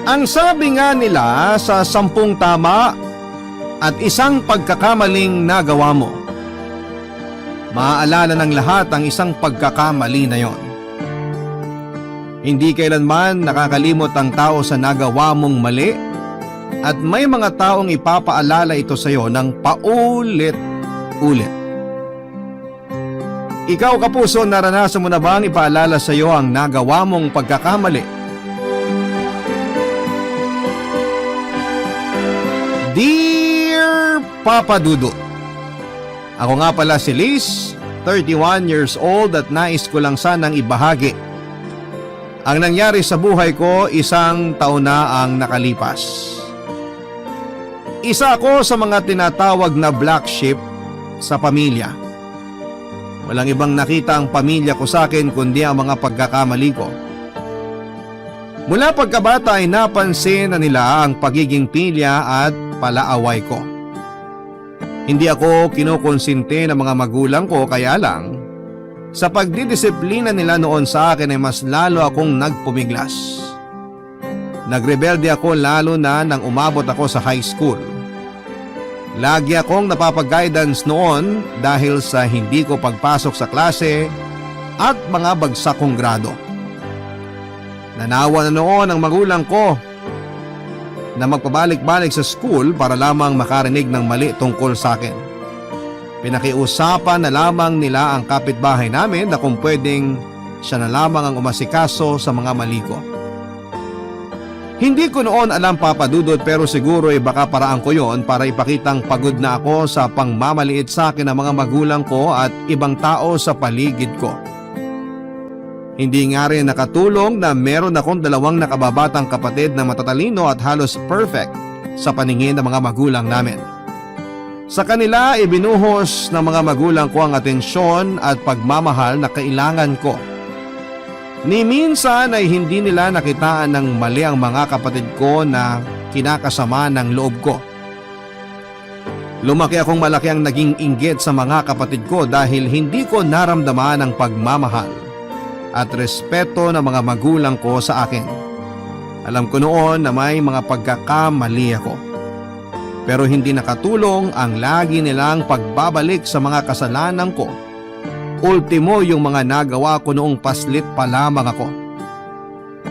Ang sabi nga nila sa 10 tama at isang pagkakamaling nagawa mo, maaalala ng lahat ang isang pagkakamali na yon. Hindi kailanman nakakalimot ang tao sa nagawa mong mali at may mga taong ipapaalala ito sa iyo ng paulit-ulit. Ikaw kapuso, naranasan mo na bang ipaalala sa iyo ang nagawa mong pagkakamali? Dear Papa Dudut, ako nga pala si Liz, 31 years old at nais ko lang sanang ibahagi ang nangyari sa buhay ko 1 taon na ang nakalipas. Isa ako sa mga tinatawag na black sheep sa pamilya. Walang ibang nakita ang pamilya ko sa akin kundi ang mga pagkakamali ko. Mula pagkabata ay napansin na nila ang pagiging pilya at palaaway ko. Hindi ako kinukonsinte ng mga magulang ko, kaya lang sa pagdidisiplina nila noon sa akin ay mas lalo akong nagpumiglas. Nagrebelde ako lalo na nang umabot ako sa high school. Lagi akong napapag-guidance noon dahil sa hindi ko pagpasok sa klase at mga bagsak kong grado. Nanawa na noon ang magulang ko na magpabalik-balik sa school para lamang makarinig ng mali tungkol sa akin. Pinakiusapan na lamang nila ang kapitbahay namin na kung pwedeng siya na lamang ang umasikaso sa mga mali ko. Hindi ko noon alam, Papa Dudut, pero siguro ay baka paraan ko yon para ipakitang pagod na ako sa pangmamaliit sa akin ng mga magulang ko at ibang tao sa paligid ko. Hindi nga rin nakatulong na meron akong 2 nakababatang kapatid na matatalino at halos perfect sa paningin ng mga magulang namin. Sa kanila ibinuhos ng mga magulang ko ang atensyon at pagmamahal na kailangan ko. Ni minsan ay hindi nila nakitaan ng mali ang mga kapatid ko na kinakasama ng loob ko. Lumaki akong malaki ang naging inggit sa mga kapatid ko dahil hindi ko naramdaman ang pagmamahal at respeto ng mga magulang ko sa akin. Alam ko noon na may mga pagkakamali ako. Pero hindi nakatulong ang lagi nilang pagbabalik sa mga kasalanan ko. Ultimo yung mga nagawa ko noong paslit pa lamang ako.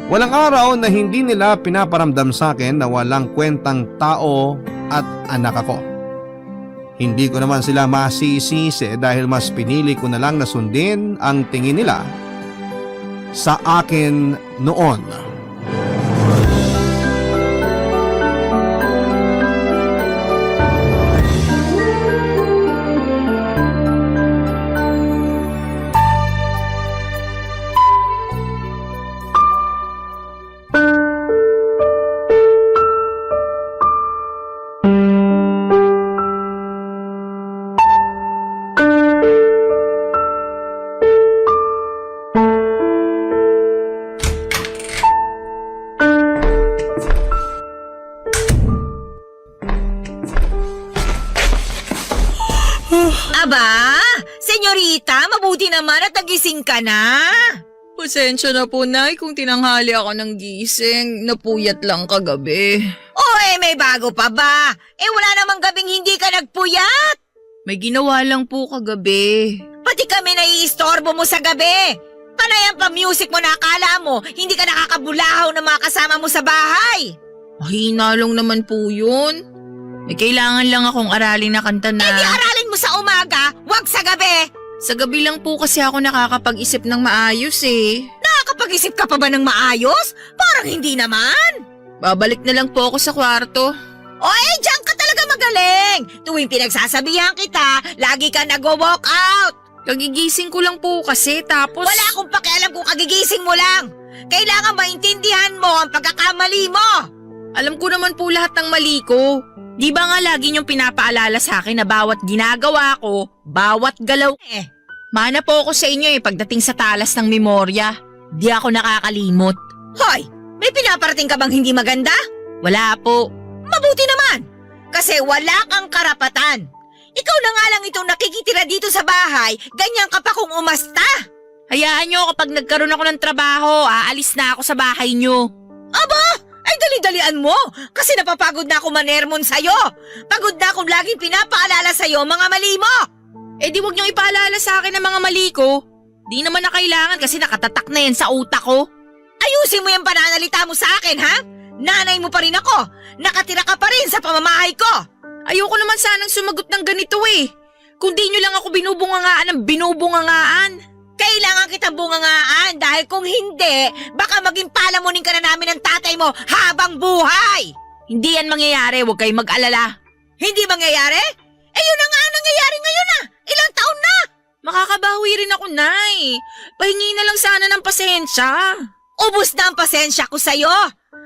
Walang araw na hindi nila pinaparamdam sa akin na walang kwentang tao at anak ako. Hindi ko naman sila masisisi dahil mas pinili ko na lang na sundin ang tingin nila sa akin noon. Aba, senyorita, mabuti naman at nagising ka na. Pasensya na po, Nay, kung tinanghali ako ng gising. Napuyat lang kagabi. May bago pa ba? Wala namang gabing hindi ka nagpuyat. May ginawa lang po kagabi. Pati kami naiistorbo mo sa gabi. Panayan pa music mo na akala mo, hindi ka nakakabulahaw ng mga kasama mo sa bahay. Mahina lang naman po yun. May kailangan lang akong aralin na kanta na… Di aralin mo sa umaga, wag sa gabi. Sa gabi lang po kasi ako nakakapag-isip ng maayos eh. Nakakapag-isip ka pa ba ng maayos? Parang hindi naman. Babalik na lang po ako sa kwarto. Diyan ka talaga magaling. Tuwing pinagsasabihan kita, lagi ka nag-walk out. Kagigising ko lang po kasi tapos… Wala akong pakialam kung kagigising mo lang. Kailangan maintindihan mo ang pagkakamali mo. Alam ko naman po lahat ng mali ko. Di ba nga lagi niyong pinapaalala sa akin na bawat ginagawa ko, bawat galaw… Mana po ako sa inyo pagdating sa talas ng memorya. Di ako nakakalimot. Hoy, may pinaparating ka bang hindi maganda? Wala po. Mabuti naman, kasi wala kang karapatan. Ikaw na nga lang itong nakikitira dito sa bahay, ganyan ka pa kung umasta. Hayaan niyo kapag nagkaroon ako ng trabaho, aalis na ako sa bahay niyo. Aba, ay dali-dalian mo kasi napapagod na ako manermon sa'yo. Pagod na akong laging pinapaalala sa'yo mga mali mo. Eh di wag niyong ipaalala sa akin ang mga mali ko. Di naman na kailangan kasi nakatatak na yan sa utak ko. Ayusin mo yung pananalita mo sa akin, ha? Nanay mo pa rin ako. Nakatira ka pa rin sa pamamahay ko. Ayoko naman sanang sumagot ng ganito eh. Kung di niyo lang ako binubungangaan ng binubungangaan. Kailangan kitang bungangaan dahil kung hindi, baka maging palamunin ka na namin ng tatay mo habang buhay. Hindi yan mangyayari, huwag kayong mag-alala. Hindi mangyayari? Eh yun na nga ang nangyayari ngayon na. Ilang taon na. Makakabawi rin ako, Nay. Pahingi na lang sana ng pasensya. Ubus na ang pasensya ko sa'yo.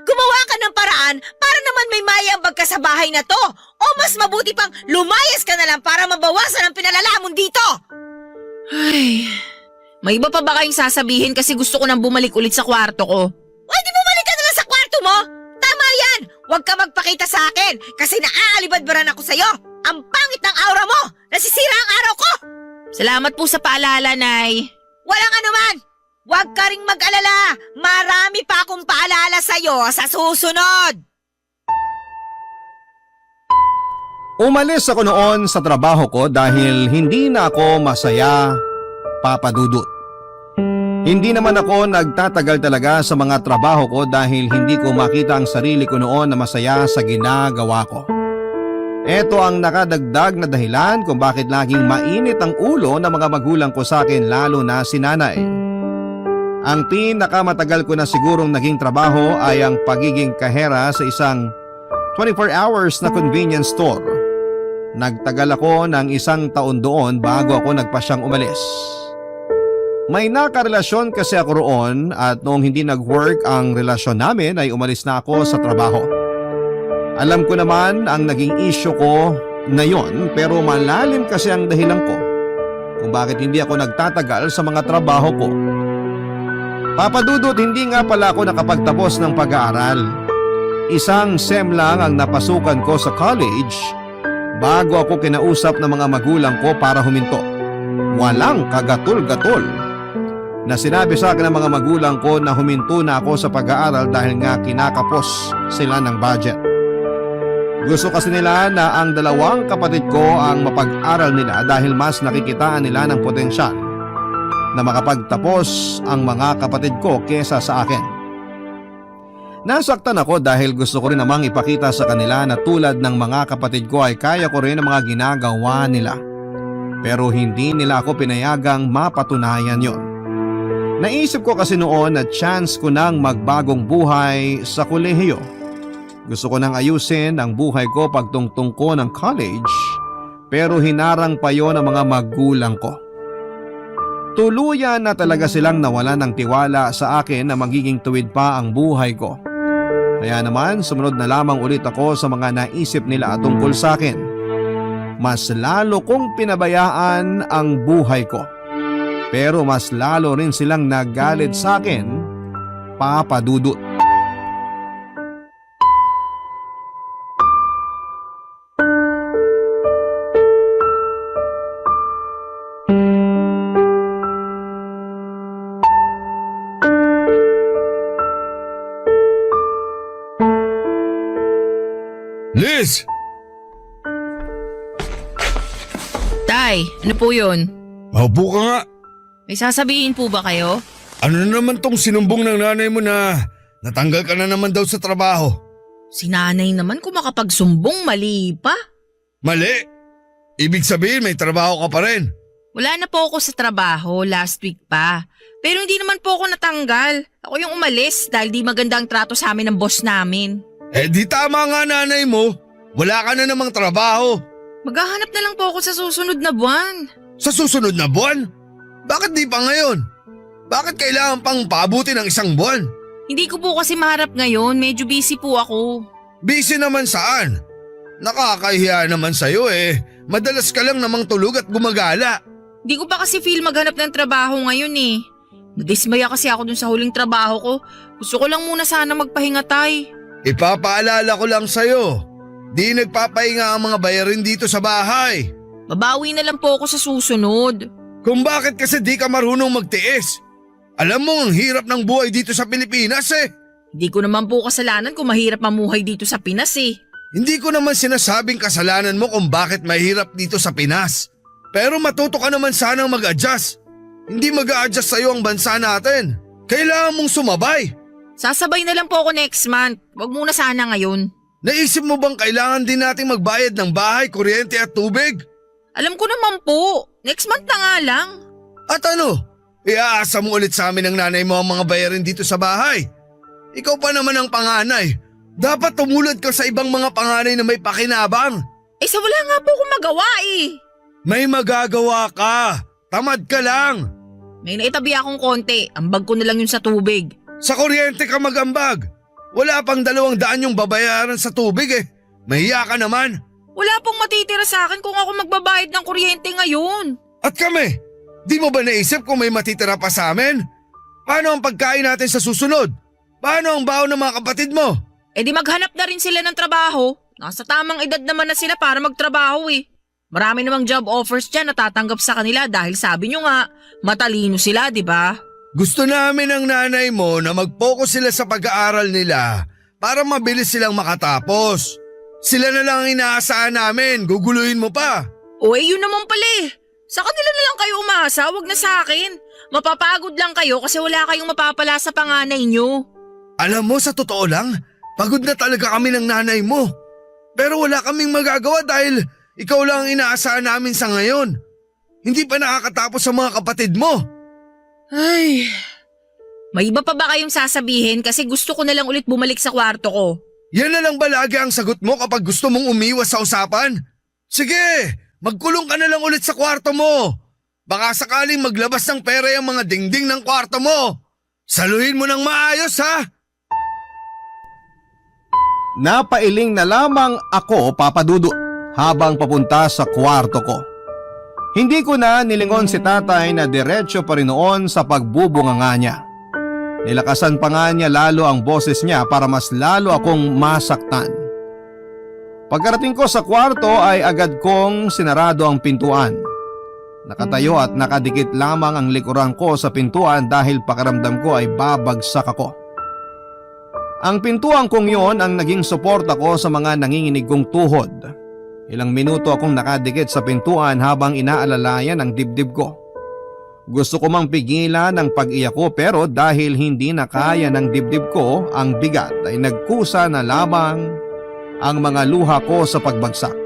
Gumawa ka ng paraan para naman may mayambag ka sa bahay na to. O mas mabuti pang lumayas ka na lang para mabawasan ang pinalalamon dito. Ay, may iba pa ba kayong sasabihin kasi gusto ko nang bumalik ulit sa kwarto ko? O di bumalik ka na lang sa kwarto mo. Tama yan. Huwag ka magpakita sa akin kasi naaalibadbaran ako sa'yo. Ang pangit ng aura mo. Nasisira ang araw ko. Salamat po sa paalala, Nay. Walang anuman. Huwag ka ring mag-alala. Marami pa akong paalala sa'yo sa susunod. Umalis ako noon sa trabaho ko dahil hindi na ako masaya, Papa Dudut. Hindi naman ako nagtatagal talaga sa mga trabaho ko dahil hindi ko makita ang sarili ko noon na masaya sa ginagawa ko. Ito ang nakadagdag na dahilan kung bakit laging mainit ang ulo ng mga magulang ko sa akin, lalo na si nanay. Ang pinakamatagal ko na sigurong naging trabaho ay ang pagiging kahera sa isang 24 hours na convenience store. Nagtagal ako ng 1 taon doon bago ako nagpasyang umalis. May nakarelasyon kasi ako roon at noong hindi nag-work ang relasyon namin ay umalis na ako sa trabaho. Alam ko naman ang naging issue ko na yon, pero malalim kasi ang dahilan ko kung bakit hindi ako nagtatagal sa mga trabaho ko. Papa Dudut, hindi nga pala ako nakapagtapos ng pag-aaral. 1 SEM lang ang napasukan ko sa college bago ako kinausap ng mga magulang ko para huminto. Walang kagatol-gatol na sinabi sa akin ng mga magulang ko na huminto na ako sa pag-aaral dahil nga kinakapos sila ng budget. Gusto kasi nila na ang 2 kapatid ko ang mapag-aral nila dahil mas nakikitaan nila ng potensyal na makapagtapos ang mga kapatid ko kesa sa akin. Nasaktan ako dahil gusto ko rin namang ipakita sa kanila na tulad ng mga kapatid ko ay kaya ko rin ang mga ginagawa nila. Pero hindi nila ako pinayagang mapatunayan yon. Naisip ko kasi noon na chance ko nang magbagong buhay sa kolehiyo. Gusto ko nang ayusin ang buhay ko pagtungtong ko ng college, pero hinarang pa yon ng mga magulang ko. Tuluyan na talaga silang nawala ng tiwala sa akin na magiging tuwid pa ang buhay ko. Kaya naman sumunod na lamang ulit ako sa mga naisip nila tungkol sa akin. Mas lalo kong pinabayaan ang buhay ko. Pero mas lalo rin silang nagalit sa akin, Papa Dudut. Liz! Tay, ano po yun? Maupo ka nga. May sasabihin po ba kayo? Ano na naman tong sinumbong ng nanay mo na natanggal ka na naman daw sa trabaho? Si nanay naman kung makapagsumbong, mali pa. Mali! Ibig sabihin may trabaho ka pa rin. Wala na po ako sa trabaho, last week pa. Pero hindi naman po ako natanggal. Ako yung umalis dahil di maganda ang trato sa amin ng boss namin. Eh di tama nga nanay mo. Wala ka na namang trabaho. Maghahanap na lang po ako sa susunod na buwan. Sa susunod na buwan? Bakit di pa ngayon? Bakit kailangan pang paabuti ng 1 buwan? Hindi ko po kasi maharap ngayon, medyo busy po ako. Busy naman saan? Nakakahiya naman sa'yo eh. Madalas ka lang namang tulog at gumagala. Hindi ko pa kasi feel maghanap ng trabaho ngayon eh. Nadismaya kasi ako dun sa huling trabaho ko. Gusto ko lang muna sana magpahinga, tay. Ipapaalala ko lang sa'yo. Di nagpapahinga ang mga bayarin dito sa bahay. Babawi na lang po ako sa susunod. Kung bakit kasi di ka marunong magtiis. Alam mo ang hirap ng buhay dito sa Pilipinas eh. Hindi ko naman po kasalanan kung mahirap mamuhay dito sa Pinas eh. Hindi ko naman sinasabing kasalanan mo kung bakit mahirap dito sa Pinas. Pero matuto ka naman sanang mag-adjust. Hindi mag-a-adjust sa'yo ang bansa natin. Kailangan mong sumabay. Sasabay na lang po ako next month. Huwag muna sana ngayon. Naisip mo bang kailangan din nating magbayad ng bahay, kuryente at tubig? Alam ko naman po. Next month na nga lang. At ano? Iaasa mo ulit sa amin ng nanay mo ang mga bayarin dito sa bahay. Ikaw pa naman ang panganay. Dapat tumulad ka sa ibang mga panganay na may pakinabang. Eh sa wala nga po akong magawa eh. May magagawa ka. Tamad ka lang. May naitabi akong konti. Ambag ko na lang yun sa tubig. Sa kuryente ka magambag. Wala pang 200 yung babayaran sa tubig eh. Mahiya ka naman. Wala pong matitira sa akin kung ako magbabayad ng kuryente ngayon. At kami, di mo ba naisip kung may matitira pa sa amin? Paano ang pagkain natin sa susunod? Paano ang baon ng mga kapatid mo? Eh di maghanap na rin sila ng trabaho. Nasa tamang edad naman na sila para magtrabaho eh. Marami namang job offers dyan na tatanggap sa kanila dahil sabi nyo nga, matalino sila, di ba? Gusto namin ng nanay mo na mag-focus sila sa pag-aaral nila para mabilis silang makatapos. Sila na lang ang inaasahan namin, guguluhin mo pa. O eh yun naman pala eh. Sa kanila na lang kayo umasa, wag na sa akin. Mapapagod lang kayo kasi wala kayong mapapala sa panganay nyo. Alam mo, sa totoo lang, pagod na talaga kami ng nanay mo. Pero wala kaming magagawa dahil ikaw lang ang inaasahan namin sa ngayon. Hindi pa nakakatapos sa mga kapatid mo. Ay, may iba pa ba kayong sasabihin kasi gusto ko na lang ulit bumalik sa kwarto ko? Yan na lang ba lagi ang sagot mo kapag gusto mong umiwas sa usapan? Sige, magkulong ka na lang ulit sa kwarto mo. Baka sakaling maglabas ng pera yung mga dingding ng kwarto mo. Saluhin mo ng maayos ha. Napailing na lamang ako, Papa Dudut, habang papunta sa kwarto ko. Hindi ko na nilingon si tatay na diretsyo pa rin noon sa pagbubunganga niya. Nilakasan pa nga niya lalo ang boses niya para mas lalo akong masaktan. Pagkarating ko sa kwarto ay agad kong sinarado ang pintuan. Nakatayo at nakadikit lamang ang likuran ko sa pintuan dahil pakiramdam ko ay babagsak ako. Ang pintuan kong yon ang naging suporta ko sa mga nanginginig kong tuhod. Ilang minuto akong nakadikit sa pintuan habang inaalalayan ang dibdib ko. Gusto ko mang pigilan ang pag-iyak ko pero dahil hindi na kaya ng dibdib ko ang bigat ay nagkusa na lamang ang mga luha ko sa pagbagsak.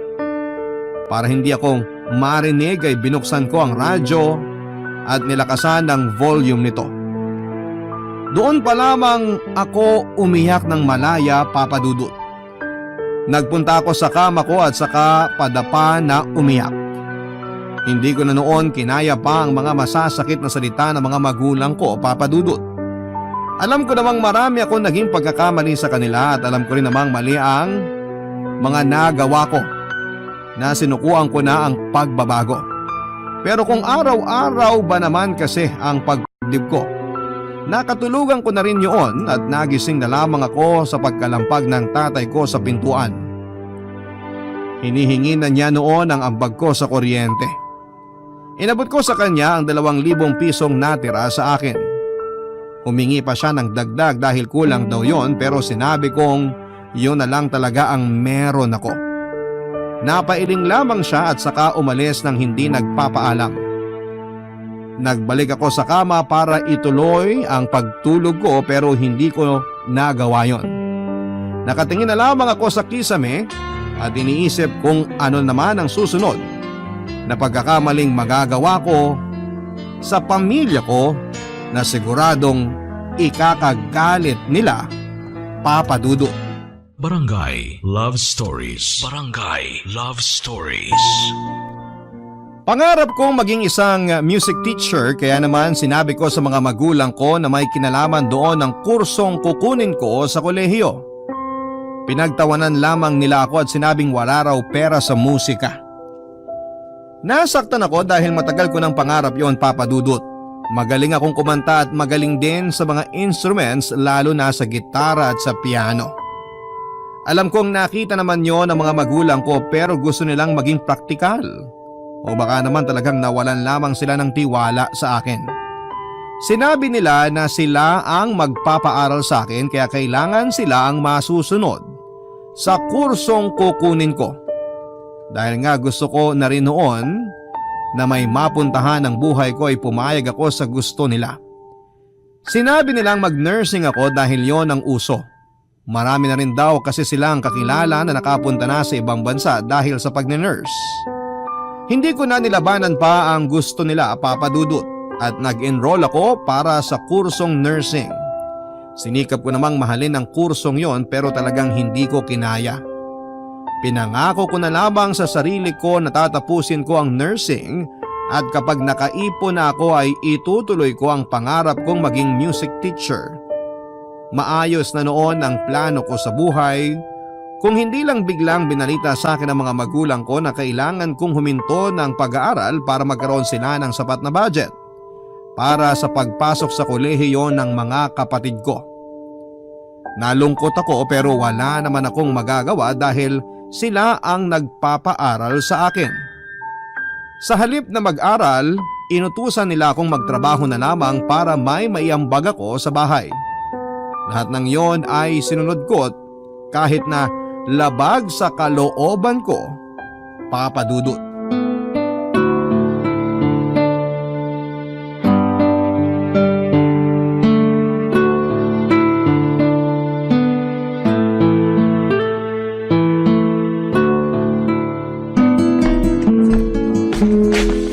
Para hindi ako marinig ay binuksan ko ang radyo at nilakasan ang volume nito. Doon pa lamang ako umiyak ng malaya, Papa Dudut. Nagpunta ako sa kama ko at saka padapa na umiyak. Hindi ko na noon kinaya pa ang mga masasakit na salita ng mga magulang ko, Papa Dudut. Alam ko namang marami ako naging pagkakamali sa kanila at alam ko rin namang mali ang mga nagawa ko na sinukuan ko na ang pagbabago. Pero kung araw-araw ba naman kasi ang pagdib ko, nakatulugan ko na rin yun at nagising na lamang ako sa pagkalampag ng tatay ko sa pintuan. Hinihingi na niya noon ang ambag ko sa kuryente. Inabot ko sa kanya ang 2,000 pisong natira sa akin. Humingi pa siya ng dagdag dahil kulang daw yon pero sinabi kong yun na lang talaga ang meron ako. Napailing lamang siya at saka umalis nang hindi nagpapaalam. Nagbalik ako sa kama para ituloy ang pagtulog ko pero hindi ko nagawa yon. Nakatingin na lamang ako sa kisame at iniisip kung ano naman ang susunod na pagkakamaling magagawa ko sa pamilya ko na siguradong ikakagalit nila, Papa Dudut. Barangay Love Stories. Barangay Love Stories. Pangarap kong maging isang music teacher kaya naman sinabi ko sa mga magulang ko na may kinalaman doon ang kursong kukunin ko sa kolehiyo. Pinagtawanan lamang nila ako at sinabing wala raw pera sa musika. Nasaktan ako dahil matagal ko ng pangarap yon, Papa Dudut. Magaling akong kumanta at magaling din sa mga instruments lalo na sa gitara at sa piano. Alam kong nakita naman yon ng mga magulang ko pero gusto nilang maging praktikal. O baka naman talagang nawalan lamang sila ng tiwala sa akin. Sinabi nila na sila ang magpapaaral sa akin kaya kailangan sila ang masusunod sa kursong kukunin ko. Dahil nga gusto ko na rin noon na may mapuntahan ng buhay ko ay pumayag ako sa gusto nila. Sinabi nilang mag-nursing ako dahil yon ang uso. Marami na rin daw kasi silang kakilala na nakapunta na sa ibang bansa dahil sa pag-nurse. Hindi ko na nilabanan pa ang gusto nila, Papa Dudut, at nag-enroll ako para sa kursong nursing. Sinikap ko namang mahalin ang kursong yon pero talagang hindi ko kinaya. Pinangako ko na lamang sa sarili ko na tatapusin ko ang nursing at kapag nakaipon na ako ay itutuloy ko ang pangarap kong maging music teacher. Maayos na noon ang plano ko sa buhay kung hindi lang biglang binalita sa akin ng mga magulang ko na kailangan kong huminto ng pag-aaral para magkaroon sila ng sapat na budget para sa pagpasok sa kolehiyo ng mga kapatid ko. Nalungkot ako pero wala naman akong magagawa dahil sila ang nagpapaaral sa akin. Sa halip na mag-aral, inutusan nila akong magtrabaho na lamang para may maiambag ako sa bahay. Lahat ng yon ay sinunod ko kahit na labag sa kalooban ko, Papa Dudut.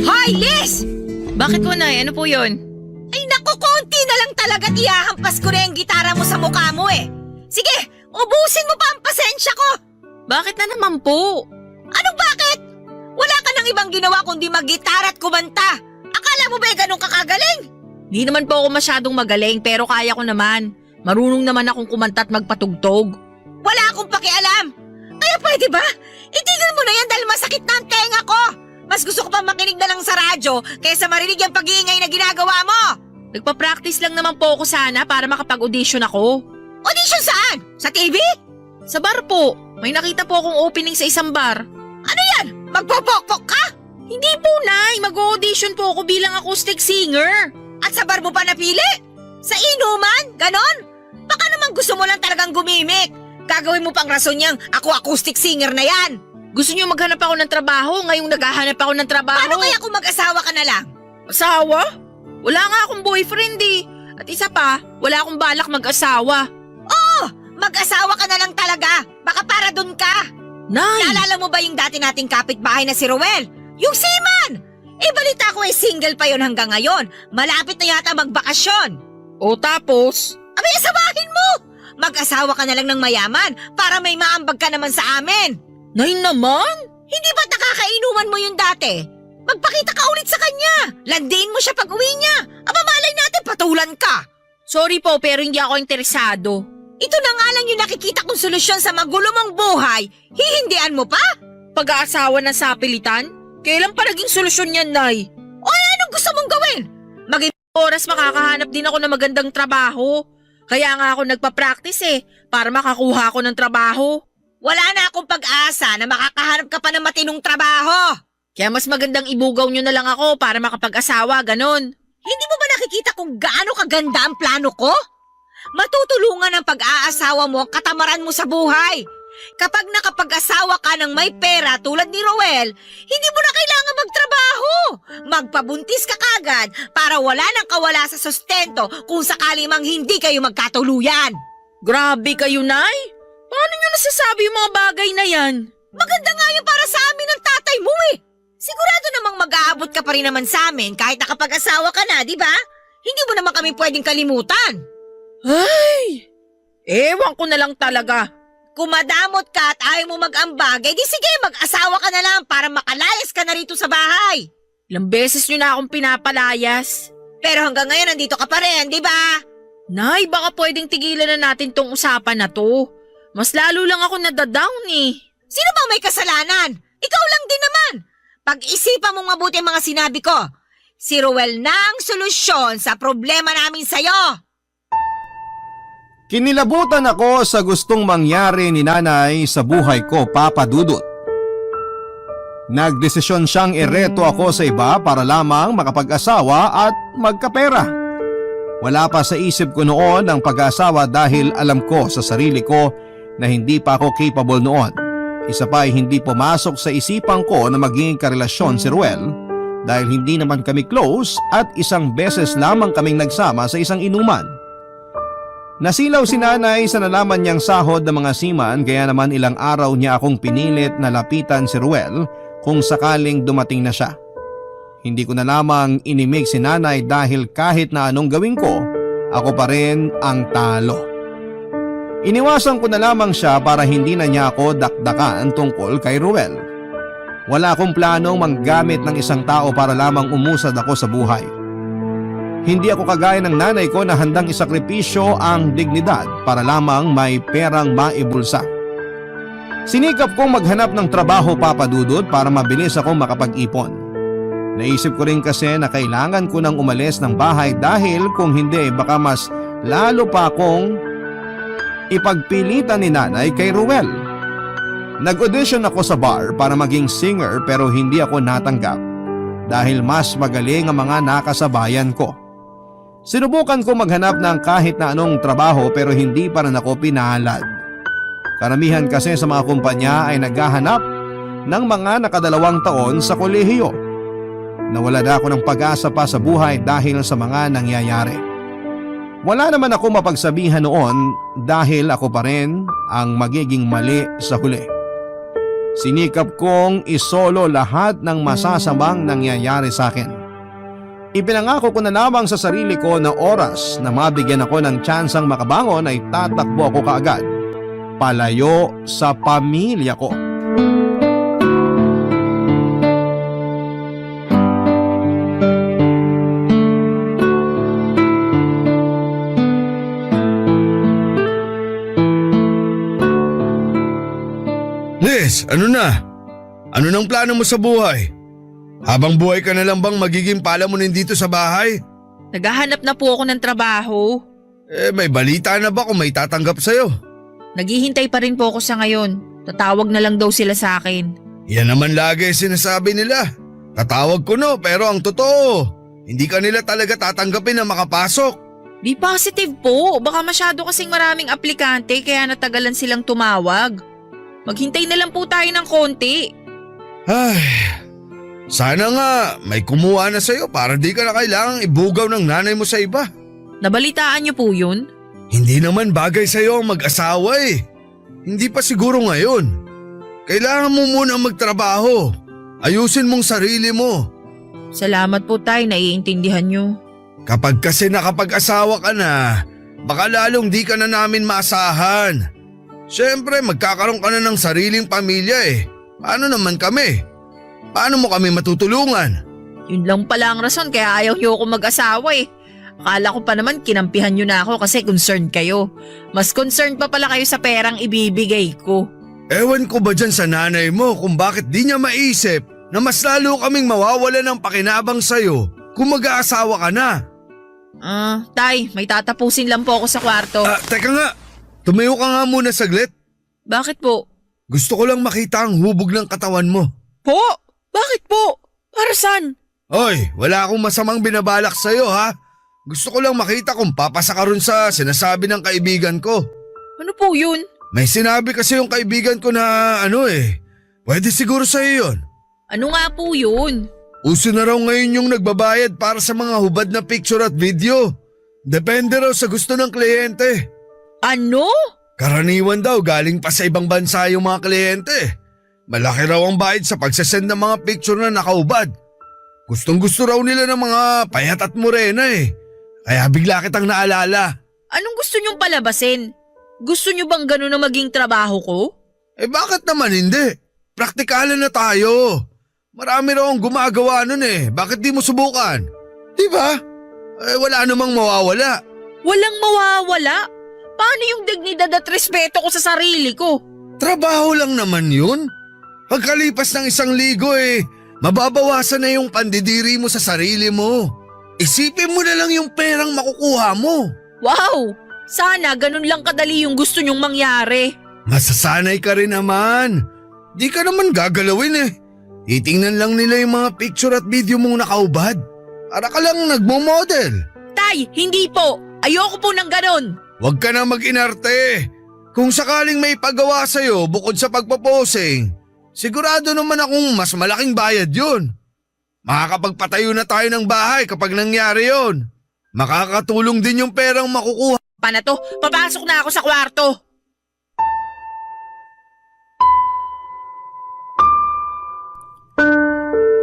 Hoy, Liz! Bakit po, Nay? Ano po yun? Ay naku, konti na lang talaga ihahampas ko na yung gitara mo sa mukha mo eh. Sige, ubusin mo pa ang pasensya ko. Bakit na naman po? Anong bakit? Wala ka nang ibang ginawa kundi mag-gitara at kumanta. Akala mo ba ganun kakagaling? Di naman po ako masyadong magaling pero kaya ko naman. Marunong naman akong kumanta at magpatugtog. Wala akong pakialam. Kaya pwede ba? Itigil mo na yan dahil masakit na ang tenga ko. Mas gusto ko pa makinig na lang sa radyo kaysa marinig yung pag-iingay na ginagawa mo. Nagpa-practice lang naman po ako sana para makapag-audition ako. Audition saan? Sa TV? Sa bar po. May nakita po akong opening sa isang bar. Ano yan? Magpopokpok ka? Hindi po, Nay. Mag-audition po ako bilang acoustic singer. At sa bar mo pa napili? Sa inuman? Ganon? Baka naman gusto mo lang talagang gumimik. Gagawin mo pang rason niyang ako acoustic singer na yan. Gusto niyo maghanap ako ng trabaho ngayong naghahanap ako ng trabaho? Paano kaya kung mag-asawa ka na lang? Asawa? Wala nga akong boyfriend eh. At isa pa, wala akong balak mag-asawa. Mag-asawa ka na lang talaga. Baka para dun ka. Nay! Naalala mo ba yung dati nating kapitbahay na si Roel? Yung seaman! Balita ko single pa yon hanggang ngayon. Malapit na yata magbakasyon. O tapos? Abay, asawahin mo! Mag-asawa ka na lang ng mayaman para may maambag ka naman sa amin. Nay naman? Hindi ba't nakakainuman mo yun dati? Magpakita ka ulit sa kanya. Landiin mo siya pag uwi niya. Aba, malay natin patulan ka. Sorry po pero hindi ako interesado. Ito na nga lang yung nakikita kong solusyon sa magulo mong buhay. Hihindian mo pa? Pag-aasawa ng sapilitan? Kailan pa naging solusyon yan, Nay? O anong gusto mong gawin? Oras makakahanap din ako ng magandang trabaho. Kaya nga ako nagpa-practice para makakuha ako ng trabaho. Wala na akong pag-asa na makakahanap ka pa ng matinong trabaho. Kaya mas magandang ibugaw nyo na lang ako para makapag-asawa, ganon. Hindi mo ba nakikita kung gaano kaganda ang plano ko? Matutulungan ang pag-aasawa mo ang katamaran mo sa buhay. Kapag nakapag-asawa ka ng may pera tulad ni Roel, hindi mo na kailangan magtrabaho. Magpabuntis ka kagad para wala nang kawala sa sustento kung sakali mang hindi kayo magkatuluyan. Grabe kayo, Nay. Paano nyo nasasabi yung mga bagay na yan? Maganda nga yun para sa amin ng tatay mo eh. Sigurado namang mag-aabot ka pa rin naman sa amin kahit nakapag-asawa ka na, di ba? Hindi mo naman kami pwedeng kalimutan. Ay! Ewan ko na lang talaga. Kung madamot ka at ayaw mo mag-ambag, di sige, mag-asawa ka na lang para makalayas ka na rito sa bahay. Ilang beses nyo na akong pinapalayas. Pero hanggang ngayon nandito ka pa rin, di ba? Nay, baka pwedeng tigilan na natin tong usapan na to. Mas lalo lang ako nadadown eh. Sino bang may kasalanan? Ikaw lang din naman. Pag-isipan mong mabuti ang mga sinabi ko. Si Roel na ang solusyon sa problema namin sa'yo. Kinilabutan ako sa gustong mangyari ni nanay sa buhay ko, Papa Dudut. Nagdesisyon siyang ireto ako sa iba para lamang makapag-asawa at magkapera. Wala pa sa isip ko noon ang pag-aasawa dahil alam ko sa sarili ko na hindi pa ako capable noon. Isa pa ay hindi pumasok sa isipan ko na magiging karelasyon si Ruel dahil hindi naman kami close at isang beses lamang kaming nagsama sa isang inuman. Nasilaw si nanay sa nalaman niyang sahod ng mga seaman kaya naman ilang araw niya akong pinilit na lapitan si Ruel kung sakaling dumating na siya. Hindi ko na lamang inimig si nanay dahil kahit na anong gawin ko, ako pa rin ang talo. Iniwasan ko na lamang siya para hindi na niya ako dakdakan tungkol kay Ruel. Wala akong planong manggamit ng isang tao para lamang umusad ako sa buhay. Hindi ako kagaya ng nanay ko na handang isakripisyo ang dignidad para lamang may perang maibulsa. Sinikap kong maghanap ng trabaho, Papa Dudut, para mabilis akong makapag-ipon. Naisip ko rin kasi na kailangan ko nang umalis ng bahay dahil kung hindi baka mas lalo pa akong ipagpilitan ni nanay kay Ruel. Nag-audition ako sa bar para maging singer pero hindi ako natanggap dahil mas magaling ang mga nakasabayan ko. Sinubukan ko maghanap ng kahit na anong trabaho pero hindi pa rin ako pinalad. Karamihan kasi sa mga kumpanya ay naghahanap ng mga nakadalawang taon sa kolehiyo. Nawala na ako ng pag-asa pa sa buhay dahil sa mga nangyayari. Wala naman ako mapagsabihan noon dahil ako pa rin ang magiging mali sa huli. Sinikap kong isolo lahat ng masasamang nangyayari sa akin. Ipinangako ko na lamang sa sarili ko na oras na mabigyan ako ng tsansang makabangon ay tatakbo ako kaagad, palayo sa pamilya ko. Liz, ano na? Ano nang plano mo sa buhay? Habang buhay ka na lang bang magiging palamunin dito sa bahay? Naghahanap na po ako ng trabaho. May balita na ba kung may tatanggap sa'yo? Naghihintay pa rin po ako sa ngayon. Tatawag na lang daw sila sa akin. Yan naman lagi sinasabi nila. Tatawag ko no, pero ang totoo, hindi ka nila talaga tatanggapin na makapasok. Di positive po. Baka masyado kasing maraming aplikante kaya natagalan silang tumawag. Maghintay na lang po tayo ng konti. Ay, sana nga may kumuha na sa'yo para di ka na kailangang ibugaw ng nanay mo sa iba. Nabalitaan niyo po yun? Hindi naman bagay sa'yo ang mag-asawa eh. Hindi pa siguro ngayon. Kailangan mo muna magtrabaho. Ayusin mong sarili mo. Salamat po tay, naiintindihan niyo. Kapag kasi nakapag-asawa ka na, baka lalong di ka na namin maasahan. Siyempre magkakaroon ka na ng sariling pamilya eh. Paano naman kami? Paano mo kami matutulungan? Yun lang pala ang rason kaya ayaw niyo ako mag-asawa eh. Akala ko pa naman kinampihan niyo na ako kasi concerned kayo. Mas concerned pa pala kayo sa perang ibibigay ko. Ewan ko ba dyan sa nanay mo kung bakit di niya maisip na mas lalo kaming mawawala ng pakinabang sa'yo kung mag-aasawa ka na. Tay, may tatapusin lang po ako sa kwarto. Teka nga, tumayo ka nga muna saglit. Bakit po? Gusto ko lang makita ang hubog ng katawan mo. Po? Bakit po? Para saan? Hoy, wala akong masamang binabalak sa'yo ha. Gusto ko lang makita kung papasa ka rin sa sinasabi ng kaibigan ko. Ano po yun? May sinabi kasi yung kaibigan ko na pwede siguro sa'yo yun. Ano nga po yun? Uso na raw ngayon yung nagbabayad para sa mga hubad na picture at video. Depende raw sa gusto ng kliyente. Ano? Karaniwan daw galing pa sa ibang bansa yung mga kliyente. Malaki raw ang bayad sa pagsasend ng mga picture na nakahubad. Gustong gusto raw nila ng mga payat at morena eh. Kaya bigla kitang naalala. Anong gusto niyong palabasin? Gusto niyo bang gano'n na maging trabaho ko? Bakit naman hindi? Praktikalan na tayo. Marami raw ang gumagawa nun eh. Bakit di mo subukan? Diba? Wala namang mawawala. Walang mawawala? Paano yung dignidad at respeto ko sa sarili ko? Trabaho lang naman yun. Pagkalipas ng 1 linggo mababawasan na yung pandidiri mo sa sarili mo. Isipin mo na lang yung perang makukuha mo. Wow! Sana ganun lang kadali yung gusto nyong mangyari. Masasanay ka rin naman. Di ka naman gagalawin eh. Titingnan lang nila yung mga picture at video mong nakaubad. Para ka lang nagmo-model. Tay, Tay, hindi po. Ayoko po ng ganon. Huwag ka na mag-inarte. Kung sakaling may pagawa sa'yo bukod sa pagpaposing, sigurado naman akong mas malaking bayad yun. Makakapagpatayo na tayo ng bahay kapag nangyari yun. Makakatulong din yung perang makukuha. Pa na to, papasok na ako sa kwarto.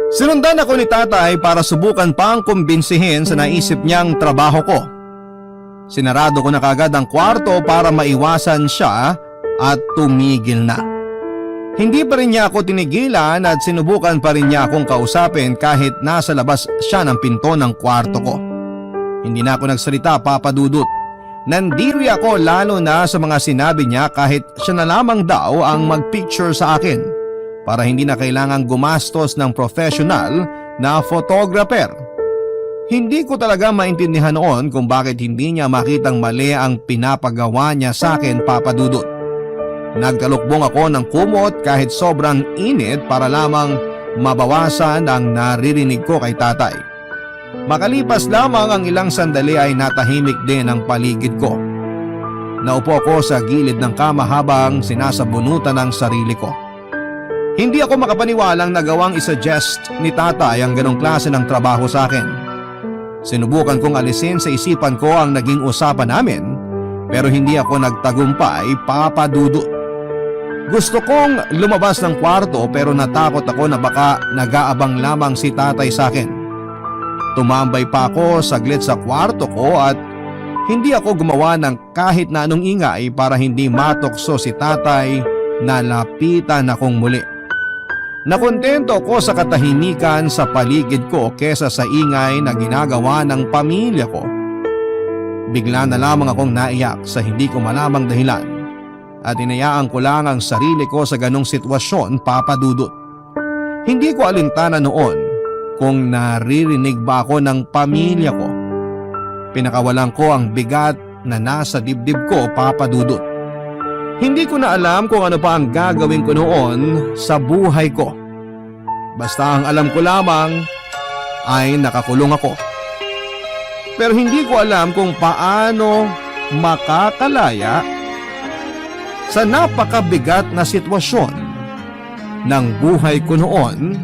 Sinundan ako ni tatay para subukan pang kumbinsihin sa naisip niyang trabaho ko. Sinarado ko na kagad ang kwarto para maiwasan siya at tumigil na. Hindi pa rin niya ako tinigilan at sinubukan pa rin niya akong kausapin kahit nasa labas siya ng pinto ng kwarto ko. Hindi na ako nagsalita, Papa Dudut. Nandiri ako lalo na sa mga sinabi niya kahit siya na lamang daw ang magpicture sa akin para hindi na kailangang gumastos ng professional na photographer. Hindi ko talaga maintindihan noon kung bakit hindi niya makitang mali ang pinapagawa niya sa akin, Papa Dudut. Nagkalukbong ako ng kumot kahit sobrang init para lamang mabawasan ang naririnig ko kay tatay. Makalipas lamang ang ilang sandali ay natahimik din ang paligid ko. Naupo ako sa gilid ng kama habang sinasabunutan ang sarili ko. Hindi ako makapaniwalang nagawang isuggest ni tatay ang ganong klase ng trabaho sa akin. Sinubukan kong alisin sa isipan ko ang naging usapan namin pero hindi ako nagtagumpay, Papa Dudut. Gusto kong lumabas ng kwarto pero natakot ako na baka nag-aabang lamang si tatay sa akin. Tumambay pa ako saglit sa kwarto ko at hindi ako gumawa ng kahit na anong ingay para hindi matokso si tatay na lapitan akong muli. Nakontento ko sa katahimikan sa paligid ko kesa sa ingay na ginagawa ng pamilya ko. Bigla na lamang akong naiyak sa hindi ko malamang dahilan at inayaan ko lang ang sarili ko sa ganong sitwasyon, Papa Dudut. Hindi ko alintana noon kung naririnig ba ako ng pamilya ko. Pinakawalan ko ang bigat na nasa dibdib ko, Papa Dudut. Hindi ko na alam kung ano pa ang gagawin ko noon sa buhay ko. Basta ang alam ko lamang ay nakakulong ako. Pero hindi ko alam kung paano makakalaya sa napakabigat na sitwasyon ng buhay ko noon,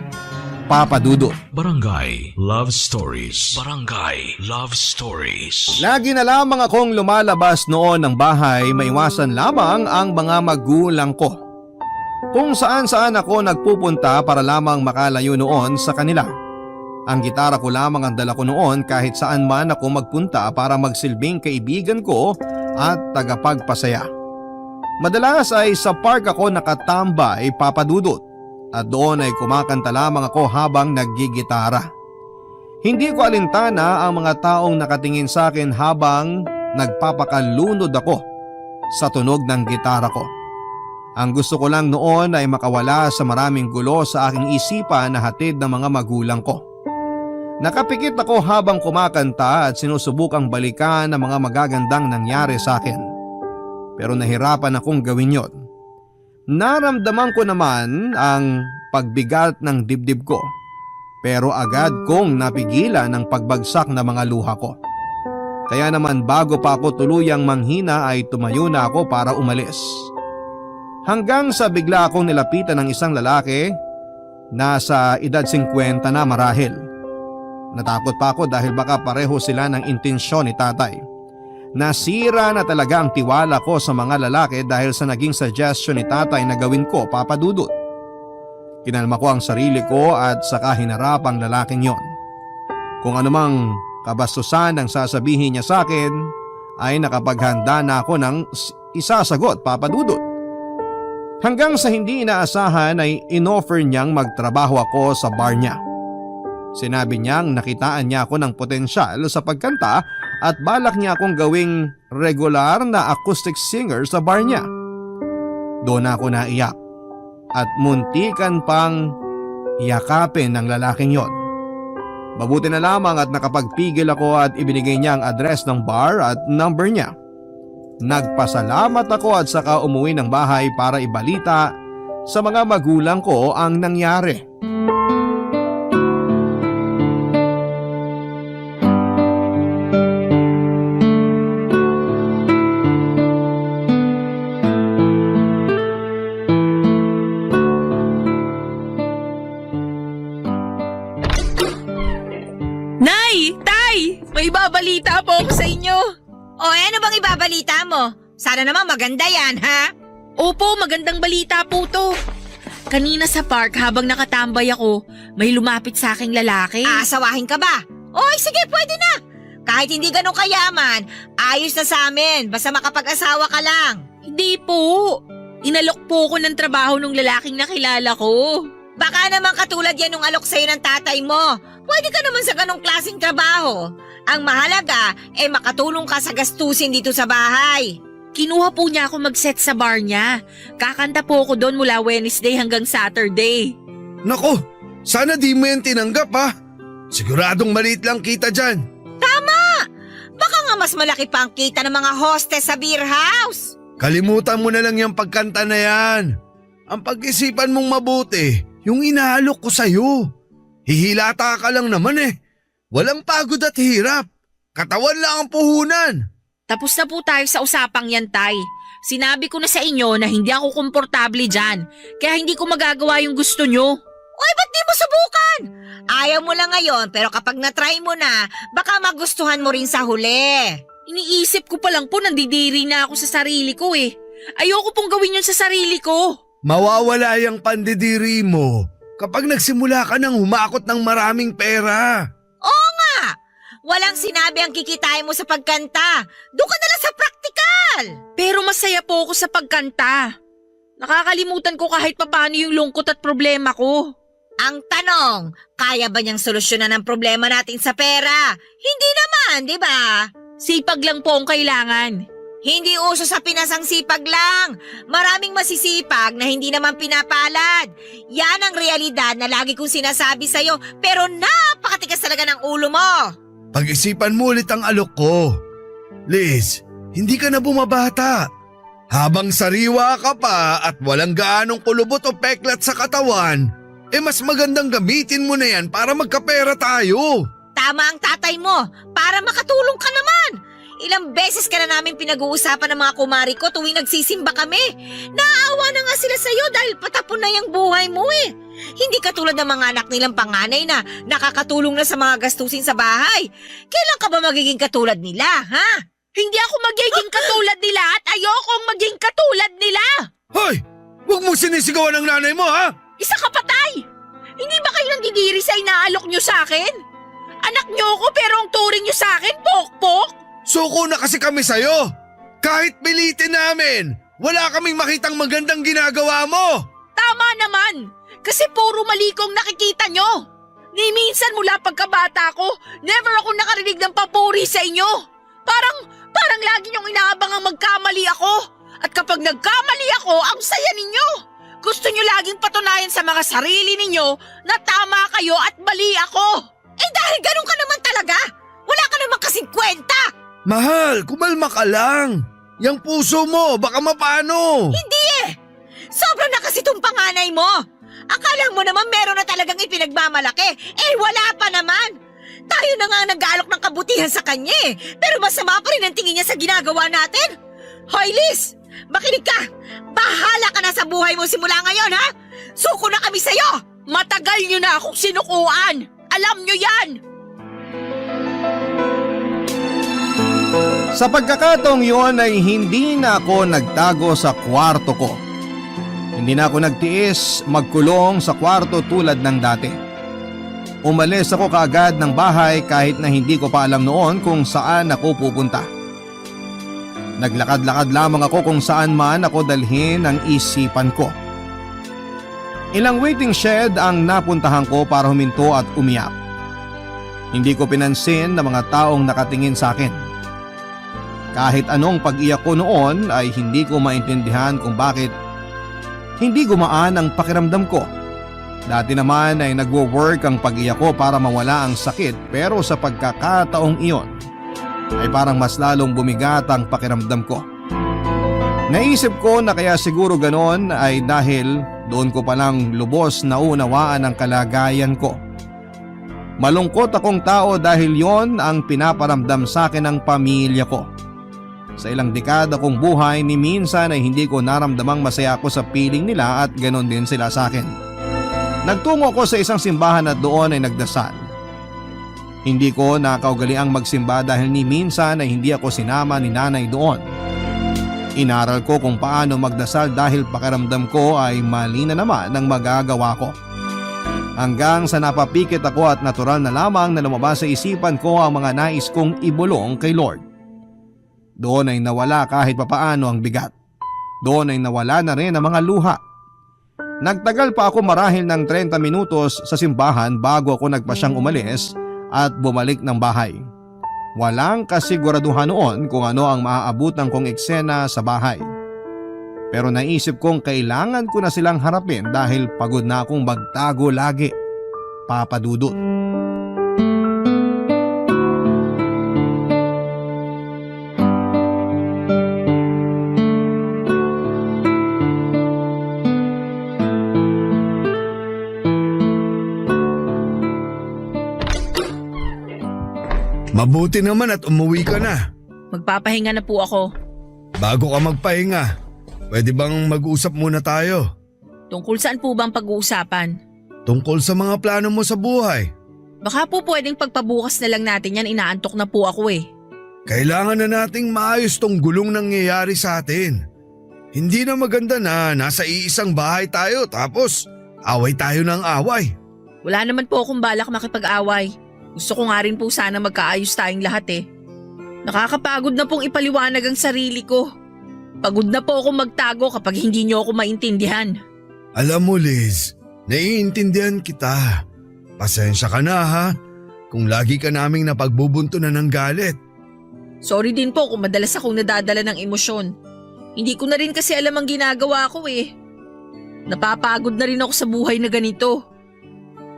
Papa Dudut. Barangay Love Stories. Barangay Love Stories. Lagi na lamang akong lumalabas noon ng bahay, maiwasan lamang ang mga magulang ko. Kung saan-saan ako nagpupunta para lamang makalayo noon sa kanila. Ang gitara ko lamang ang dala ko noon kahit saan man ako magpunta para magsilbing kaibigan ko at tagapagpasaya. Madalas ay sa park ako nakatambay, Papa Dudut, at doon ay kumakanta lamang ako habang naggigitara. Hindi ko alintana ang mga taong nakatingin sa akin habang nagpapakalunod ako sa tunog ng gitara ko. Ang gusto ko lang noon ay makawala sa maraming gulo sa aking isipan na hatid ng mga magulang ko. Nakapikit ako habang kumakanta at sinusubukang balikan ang mga magagandang nangyari sa akin. Pero nahirapan akong gawin yon. Naramdaman ko naman ang pagbigat ng dibdib ko. Pero agad kong napigilan ang pagbagsak na mga luha ko. Kaya naman bago pa ako tuluyang manghina ay tumayo na ako para umalis. Hanggang sa bigla akong nilapitan ng isang lalaki na sa edad 50 na marahil. Natakot pa ako dahil baka pareho sila ng intensyon ni tatay. Nasira na talaga ang tiwala ko sa mga lalaki dahil sa naging suggestion ni tatay na gawin ko, Papa Dudut. Kinalma ko ang sarili ko at saka hinarap ang lalaking yon. Kung anumang kabastusan ang sasabihin niya sa akin ay nakapaghanda na ako ng isasagot, Papa Dudut. Hanggang sa hindi inaasahan ay inoffer niyang magtrabaho ako sa bar niya. Sinabi niyang nakitaan niya ako ng potensyal sa pagkanta at balak niya akong gawing regular na acoustic singer sa bar niya. Doon ako naiyak at muntikan pang yakapin ng lalaking yon. Mabuti na lamang at nakapagpigil ako at ibinigay niya ang address ng bar at number niya. Nagpasalamat ako at saka umuwi ng bahay para ibalita sa mga magulang ko ang nangyari. O ano bang ibabalita mo? Sana naman maganda yan, ha? Opo, magandang balita po to. Kanina sa park habang nakatambay ako, may lumapit sa aking lalaki. Aasawahin ka ba? Oy, sige, pwede na. Kahit hindi ganun kayaman, ayos na sa amin. Basta makapag-asawa ka lang. Hindi po. Inalok po ko ng trabaho ng lalaking nakilala ko. Baka naman katulad yan nung alok sa'yo ng tatay mo. Pwede ka naman sa ganong klaseng trabaho. Ang mahalaga, makatulong ka sa gastusin dito sa bahay. Kinuha po niya ako mag-set sa bar niya. Kakanta po ako doon mula Wednesday hanggang Saturday. Nako, sana di mo yan tinanggap ha. Siguradong maliit lang kita dyan. Baka nga mas malaki pa ang kita ng mga hostess sa beer house. Kalimutan mo na lang yung pagkanta na yan. Ang pag-isipan mong mabuti, yung inaalok ko sa'yo. Hihilata ka lang naman eh. Walang pagod at hirap. Katawan lang ang puhunan. Tapos na po tayo sa usapang yan, Tay. Sinabi ko na sa inyo na hindi ako komportable dyan. Kaya hindi ko magagawa yung gusto nyo. Oy, ba't di mo subukan? Ayaw mo lang ngayon, pero kapag na-try mo na, baka magustuhan mo rin sa huli. Iniisip ko pa lang po nandidiri na ako sa sarili ko eh. Ayoko pong gawin yun sa sarili ko. Mawawala yung pandidiri mo kapag nagsimula ka ng humakot ng maraming pera. Oo nga! Walang sinabi ang kikitain mo sa pagkanta. Doon ka na lang sa praktikal. Pero masaya po ako sa pagkanta. Nakakalimutan ko kahit papano yung lungkot at problema ko. Ang tanong, kaya ba niyang solusyonan ang problema natin sa pera? Hindi naman, di ba? Sipag lang po ang kailangan. Hindi uso sa Pinas ang sipag lang. Maraming masisipag na hindi naman pinapalad. Yan ang realidad na lagi kong sinasabi sa'yo, pero napakatigas talaga ng ulo mo. Pag-isipan mo ulit ang alok ko. Liz, hindi ka na bumabata. Habang sariwa ka pa at walang gaanong kulubot o peklat sa katawan, mas magandang gamitin mo na yan para magkapera tayo. Tama ang tatay mo, para makatulong ka naman. Ilang beses ka na namin pinag-uusapan ng mga kumari ko tuwing nagsisimba kami. Naaawa na nga sila sa'yo dahil patapon na yung buhay mo eh. Hindi katulad ng mga anak nilang panganay na nakakatulong na sa mga gastusin sa bahay. Kailan ka ba magiging katulad nila, ha? Hindi ako magiging katulad nila at ayokong maging katulad nila. Hoy! Huwag mong sinisigawan ng nanay mo ha! Isa ka patay! Hindi ba kayo nandidiri sa inaalok nyo sa akin? Anak nyo ako pero ang turing nyo sa akin, pokpok! Suko na kasi kami sa'yo! Kahit pilitin namin, wala kaming makitang magandang ginagawa mo! Tama naman! Kasi puro mali kong nakikita nyo! Ni minsan mula pagkabata ko, never ako nakarinig ng papuri sa inyo! Parang lagi nyong inaabang ang magkamali ako! At kapag nagkamali ako, ang saya ninyo! Gusto nyo laging patunayan sa mga sarili ninyo na tama kayo at mali ako! Dahil ganun ka naman talaga! Wala ka naman kasing kwenta! Mahal, kumalma ka lang! Yang puso mo, baka mapano! Hindi eh! Sobra na kasi itong panganay mo! Akala mo naman meron na talagang ipinagmamalaki, wala pa naman! Tayo na nga nag-aalok ng kabutihan sa kanya eh, pero masama pa rin ang tingin niya sa ginagawa natin! Hoy Liz! Makinig ka! Bahala ka na sa buhay mo simula ngayon ha! Suko na kami sa'yo! Matagal nyo na akong sinukuan! Alam nyo yan! Sa pagkakataong yon ay hindi na ako nagtago sa kwarto ko. Hindi na ako nagtiis magkulong sa kwarto tulad ng dati. Umalis ako kaagad ng bahay kahit na hindi ko pa alam noon kung saan ako pupunta. Naglakad-lakad lamang ako kung saan man ako dalhin ang isipan ko. Ilang waiting shed ang napuntahan ko para huminto at umiyak. Hindi ko pinansin na mga taong nakatingin sa akin. Kahit anong pag-iyak ko noon ay hindi ko maintindihan kung bakit hindi gumaan ang pakiramdam ko. Dati naman ay nagwo-work ang pag-iyak ko para mawala ang sakit, pero sa pagkakataong iyon ay parang mas lalong bumigat ang pakiramdam ko. Naisip ko na kaya siguro ganon ay dahil doon ko palang lubos na unawaan ang kalagayan ko. Malungkot akong tao dahil yon ang pinaparamdam sa akin ng pamilya ko. Sa ilang dekada kong buhay ni minsan ay hindi ko naramdamang masaya ako sa piling nila at ganon din sila sa akin. Nagtungo ako sa isang simbahan at doon ay nagdasal. Hindi ko nakaugaliang magsimba dahil ni minsan ay hindi ako sinama ni nanay doon. Inaral ko kung paano magdasal dahil pakiramdam ko ay mali na naman ang magagawa ko. Hanggang sa napapikit ako at natural na lamang na lumabas sa isipan ko ang mga nais kong ibulong kay Lord. Doon ay nawala kahit papaano ang bigat. Doon ay nawala na rin ang mga luha. Nagtagal pa ako marahil ng 30 minutos sa simbahan bago ako nagpasyang umalis at bumalik ng bahay. Walang kasiguraduhan noon kung ano ang maaabutan kong eksena sa bahay. Pero naisip kong kailangan ko na silang harapin dahil pagod na akong magtago lagi. Papa Dudut. Mabuti naman at umuwi ka na. Magpapahinga na po ako. Bago ka magpahinga, pwede bang mag-usap muna tayo? Tungkol saan po bang pag-uusapan? Tungkol sa mga plano mo sa buhay. Baka po pwedeng pagpabukas na lang natin yan, inaantok na po ako eh. Kailangan na nating maayos tong gulong nangyayari sa atin. Hindi na maganda na nasa iisang bahay tayo tapos away tayo ng away. Wala naman po akong balak makipag-away. Gusto ko nga rin po sana magkaayos tayong lahat eh. Nakakapagod na pong ipaliwanag ang sarili ko. Pagod na po akong magtago kapag hindi niyo ako maintindihan. Alam mo Liz, naiintindihan kita. Pasensya ka na ha, kung lagi ka naming napagbubuntunan ng galit. Sorry din po kung madalas akong nadadala ng emosyon. Hindi ko na rin kasi alam ang ginagawa ko eh. Napapagod na rin ako sa buhay na ganito.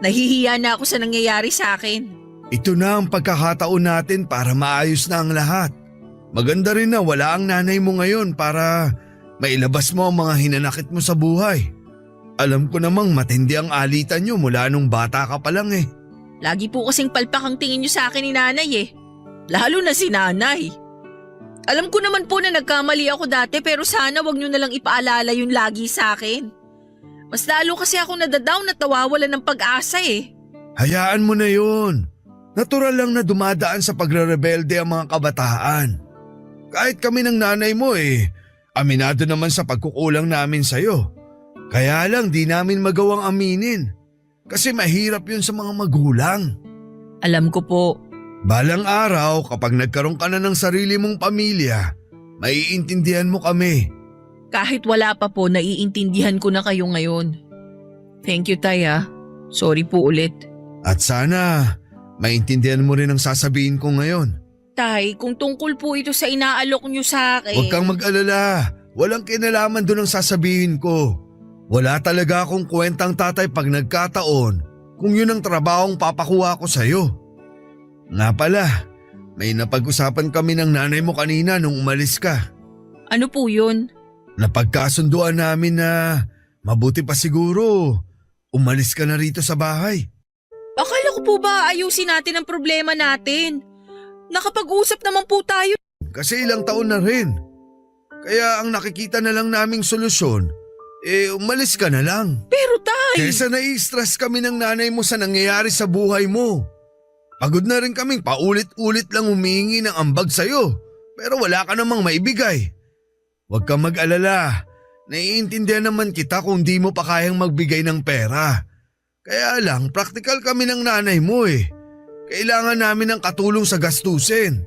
Nahihiya na ako sa nangyayari sa akin. Ito na ang pagkakataon natin para maayos na ang lahat. Maganda rin na wala ang nanay mo ngayon para mailabas mo ang mga hinanakit mo sa buhay. Alam ko namang matindi ang alitan nyo mula nung bata ka pa lang eh. Lagi po kasing palpak ang tingin niyo sa akin ni nanay eh. Lalo na si nanay. Alam ko naman po na nagkamali ako dati pero sana wag niyo na lang ipaalala yun lagi sa akin. Mas lalo kasi ako nadadown at nawawalan ng pag-asa eh. Hayaan mo na yun. Natural lang na dumadaan sa pagre-rebelde ang mga kabataan. Kahit kami ng nanay mo aminado naman sa pagkukulang namin sa'yo. Kaya lang di namin magawang aminin. Kasi mahirap yun sa mga magulang. Alam ko po. Balang araw kapag nagkaroon ka na ng sarili mong pamilya, maiintindihan mo kami. Kahit wala pa po, naiintindihan ko na kayo ngayon. Thank you, Tay ah. Sorry po ulit. At sana maintindihan mo rin ang sasabihin ko ngayon. Tay, kung tungkol po ito sa inaalok niyo sa akin… Huwag kang mag-alala. Walang kinalaman doon ang sasabihin ko. Wala talaga akong kwentang tatay pag nagkataon kung yun ang trabahong papakuha ko sa'yo. Nga pala, may napag-usapan kami ng nanay mo kanina nung umalis ka. Ano po yun? Napagkasunduan namin na mabuti pa siguro umalis ka na rito sa bahay. Akala ko po ba ayusin natin ang problema natin? Nakapag-usap naman po tayo. Kasi ilang taon na rin. Kaya ang nakikita na lang naming solusyon, umalis ka na lang. Pero Tay… Kesa nai-stress kami ng nanay mo sa nangyayari sa buhay mo. Pagod na rin kaming paulit-ulit lang humingi ng ambag sa'yo. Pero wala ka namang maibigay. Huwag kang mag-alala. Naiintindihan naman kita kung di mo pa kayang magbigay ng pera. Kaya lang, praktikal kami ng nanay mo eh. Kailangan namin ng katulong sa gastusin.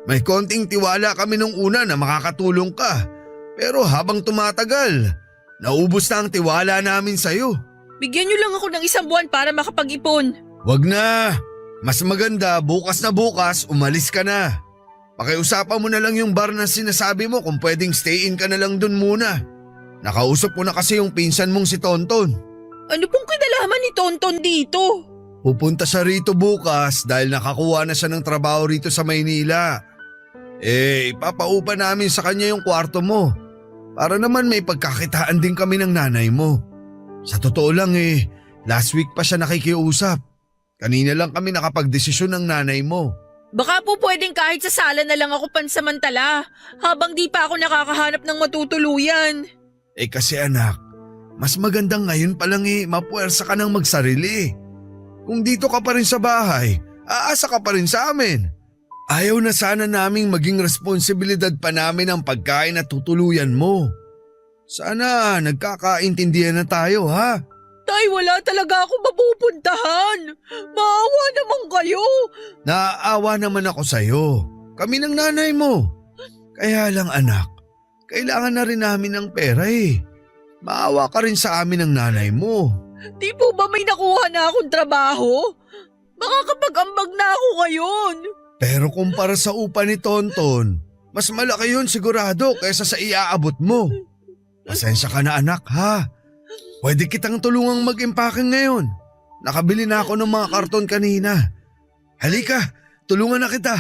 May konting tiwala kami nung una na makakatulong ka. Pero habang tumatagal, naubos na ang tiwala namin sa'yo. Bigyan niyo lang ako ng 1 buwan para makapag-ipon. Wag na. Mas maganda bukas na bukas umalis ka na. Pakiusapan mo na lang yung bar na sinasabi mo kung pwedeng stay in ka na lang dun muna. Nakausap ko na kasi yung pinsan mong si Tonton. Ano pong kinalaman ni Tonton dito? Pupunta siya rito bukas dahil nakakuha na siya ng trabaho rito sa Maynila. Ipapaupa namin sa kanya yung kwarto mo. Para naman may pagkakitaan din kami ng nanay mo. Sa totoo lang last week pa siya nakikiusap. Kanina lang kami nakapagdesisyon ng nanay mo. Baka po pwedeng kahit sa sala na lang ako pansamantala habang di pa ako nakakahanap ng matutuluyan. Kasi anak, mas magandang ngayon pa lang mapuwersa ka ng magsarili. Kung dito ka pa rin sa bahay, aasa ka pa rin sa amin. Ayaw na sana naming maging responsibilidad pa namin ang pagkain at tutuluyan mo. Sana nagkakaintindihan na tayo, ha? Tay, wala talaga ako mapupuntahan. Maawa naman kayo. Naaawa naman ako sa'yo. Kami ng nanay mo. Kaya lang anak, kailangan na rin namin ng pera eh. Maawa ka rin sa amin ng nanay mo. Di po ba may nakuha na akong trabaho? Baka kapag-ambag na ako ngayon. Pero kumpara sa upa ni Tonton, mas malaki yun sigurado kaysa sa iaabot mo. Pasensya ka na anak ha. Pwede kitang tulungang mag-impake ngayon. Nakabili na ako ng mga karton kanina. Halika, tulungan na kita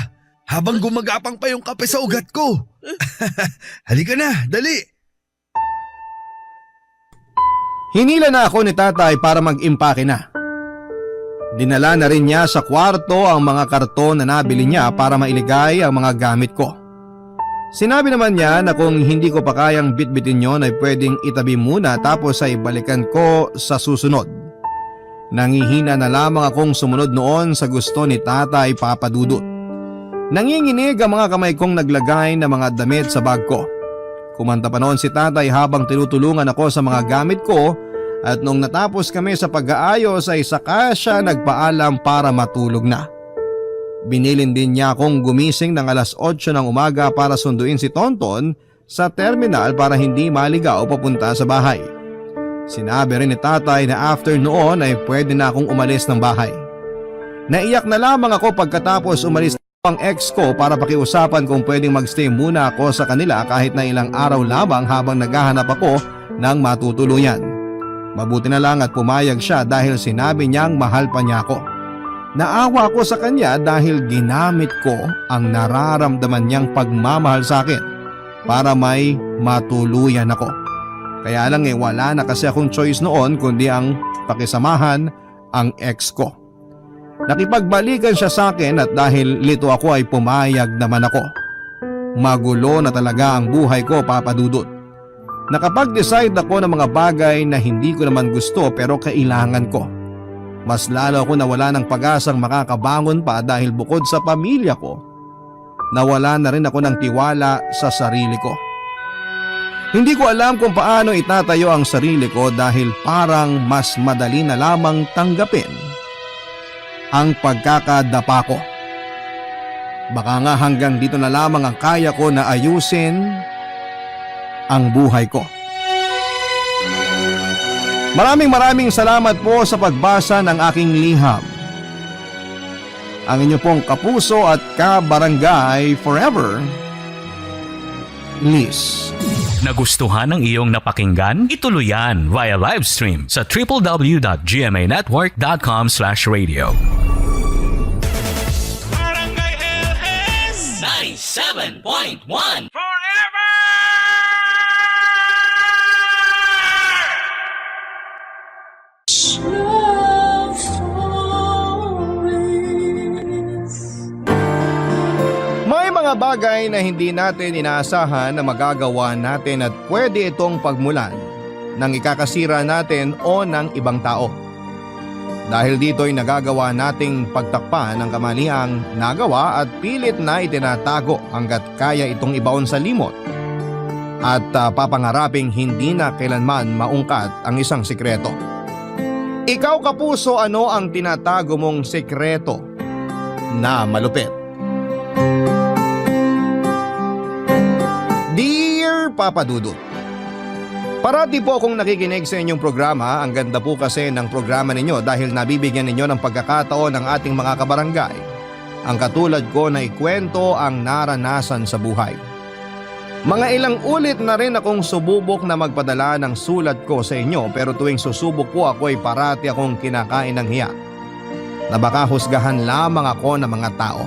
habang gumagapang pa yung kape sa ugat ko. Halika na, dali. Hinila na ako ni tatay para mag-impake na. Dinala na rin niya sa kwarto ang mga karton na nabili niya para mailigay ang mga gamit ko. Sinabi naman niya na kung hindi ko pa kayang bitbitin yon ay pwedeng itabi muna tapos ay balikan ko sa susunod. Nangihina na lamang akong sumunod noon sa gusto ni Tatay Papa Dudut. Nanginginig ang mga kamay kong naglagay ng mga damit sa bag ko. Kumanta pa noon si Tatay habang tinutulungan ako sa mga gamit ko at nung natapos kami sa pag-aayos ay saka siya nagpaalam para matulog na. Binilin din niya akong gumising ng alas 8 ng umaga para sunduin si Tonton sa terminal para hindi maligaw papunta sa bahay. Sinabi rin ni tatay na after noon ay pwede na akong umalis ng bahay. Naiyak na lamang ako pagkatapos umalis ang ex ko para pakiusapan kung pwedeng magstay muna ako sa kanila kahit na ilang araw lamang habang naghahanap ako ng matutuluyan. Mabuti na lang at pumayag siya dahil sinabi niyang mahal pa niya ako. Naawa ako sa kanya dahil ginamit ko ang nararamdaman niyang pagmamahal sa akin para may matuluyan ako. Kaya lang wala na kasi akong choice noon kundi ang pakisamahan ang ex ko. Nakipagbalikan siya sa akin at dahil lito ako ay pumayag naman ako. Magulo na talaga ang buhay ko, Papa Dudut. Nakapag-decide ako ng mga bagay na hindi ko naman gusto pero kailangan ko. Mas lalo ako nawala ng pag-asang makakabangon pa dahil bukod sa pamilya ko, nawala na rin ako ng tiwala sa sarili ko. Hindi ko alam kung paano itatayo ang sarili ko dahil parang mas madali na lamang tanggapin ang pagkakadapa ko. Baka nga hanggang dito na lamang ang kaya ko na ayusin ang buhay ko. Maraming salamat po sa pagbasa ng aking liham. Ang inyo pong kapuso at kabarangay forever, Liz. Nagustuhan ng iyong napakinggan? Ituloy yan via live stream sa www.gmanetwork.com/radio. Barangay LS 97.1 May mga bagay na hindi natin inaasahan na magagawa natin at pwede itong pagmulan ng ikakasira natin o ng ibang tao. Dahil dito'y nagagawa nating pagtakpan ng kamaliang nagawa at pilit na itinatago hanggat kaya itong ibaon sa limot. At papangaraping hindi na kailanman maungkat ang isang sikreto. Ikaw kapuso, ano ang tinatago mong sikreto na malupit? Dear Papa Dudut, parati po akong nakikinig sa inyong programa. Ang ganda po kasi ng programa ninyo dahil nabibigyan ninyo ng pagkakataon ng ating mga kabarangay ang katulad ko na ikwento ang naranasan sa buhay. Mga ilang ulit na rin akong sububok na magpadala ng sulat ko sa inyo pero tuwing susubok ko ako ay parati akong kinakain ng hiya na baka husgahan lamang ako ng mga tao.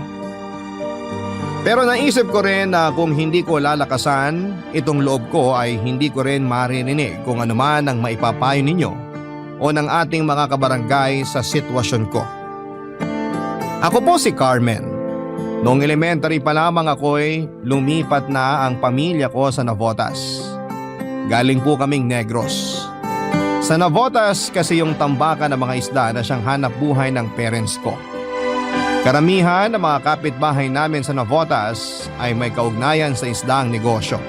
Pero naisip ko rin na kung hindi ko lalakasan itong loob ko ay hindi ko rin maririnig kung ano man ang maipapayo ninyo o ng ating mga kabarangay sa sitwasyon ko. Ako po si Carmen. Noong elementary pa lamang ako'y lumipat na ang pamilya ko sa Navotas. Galing po kaming Negros. Sa Navotas kasi yung tambakan ng mga isda na siyang hanap buhay ng parents ko. Karamihan ng mga kapitbahay namin sa Navotas ay may kaugnayan sa isdang negosyo.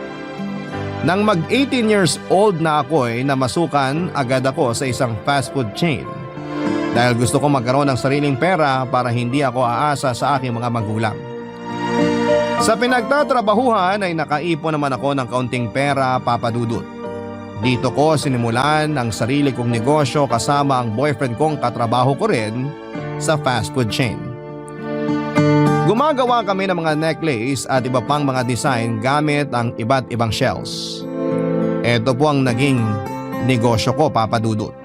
Nang mag 18 years old na ako ay namasukan agad ako sa isang fast food chain. Dahil gusto ko magkaroon ng sariling pera para hindi ako aasa sa aking mga magulang. Sa pinagtatrabahuhan ay nakaipon naman ako ng kaunting pera, Papa Dudut. Dito ko sinimulan ang sarili kong negosyo kasama ang boyfriend kong katrabaho ko rin sa fast food chain. Gumagawa kami ng mga necklace at iba pang mga design gamit ang iba't ibang shells. Ito po ang naging negosyo ko, Papa Dudut.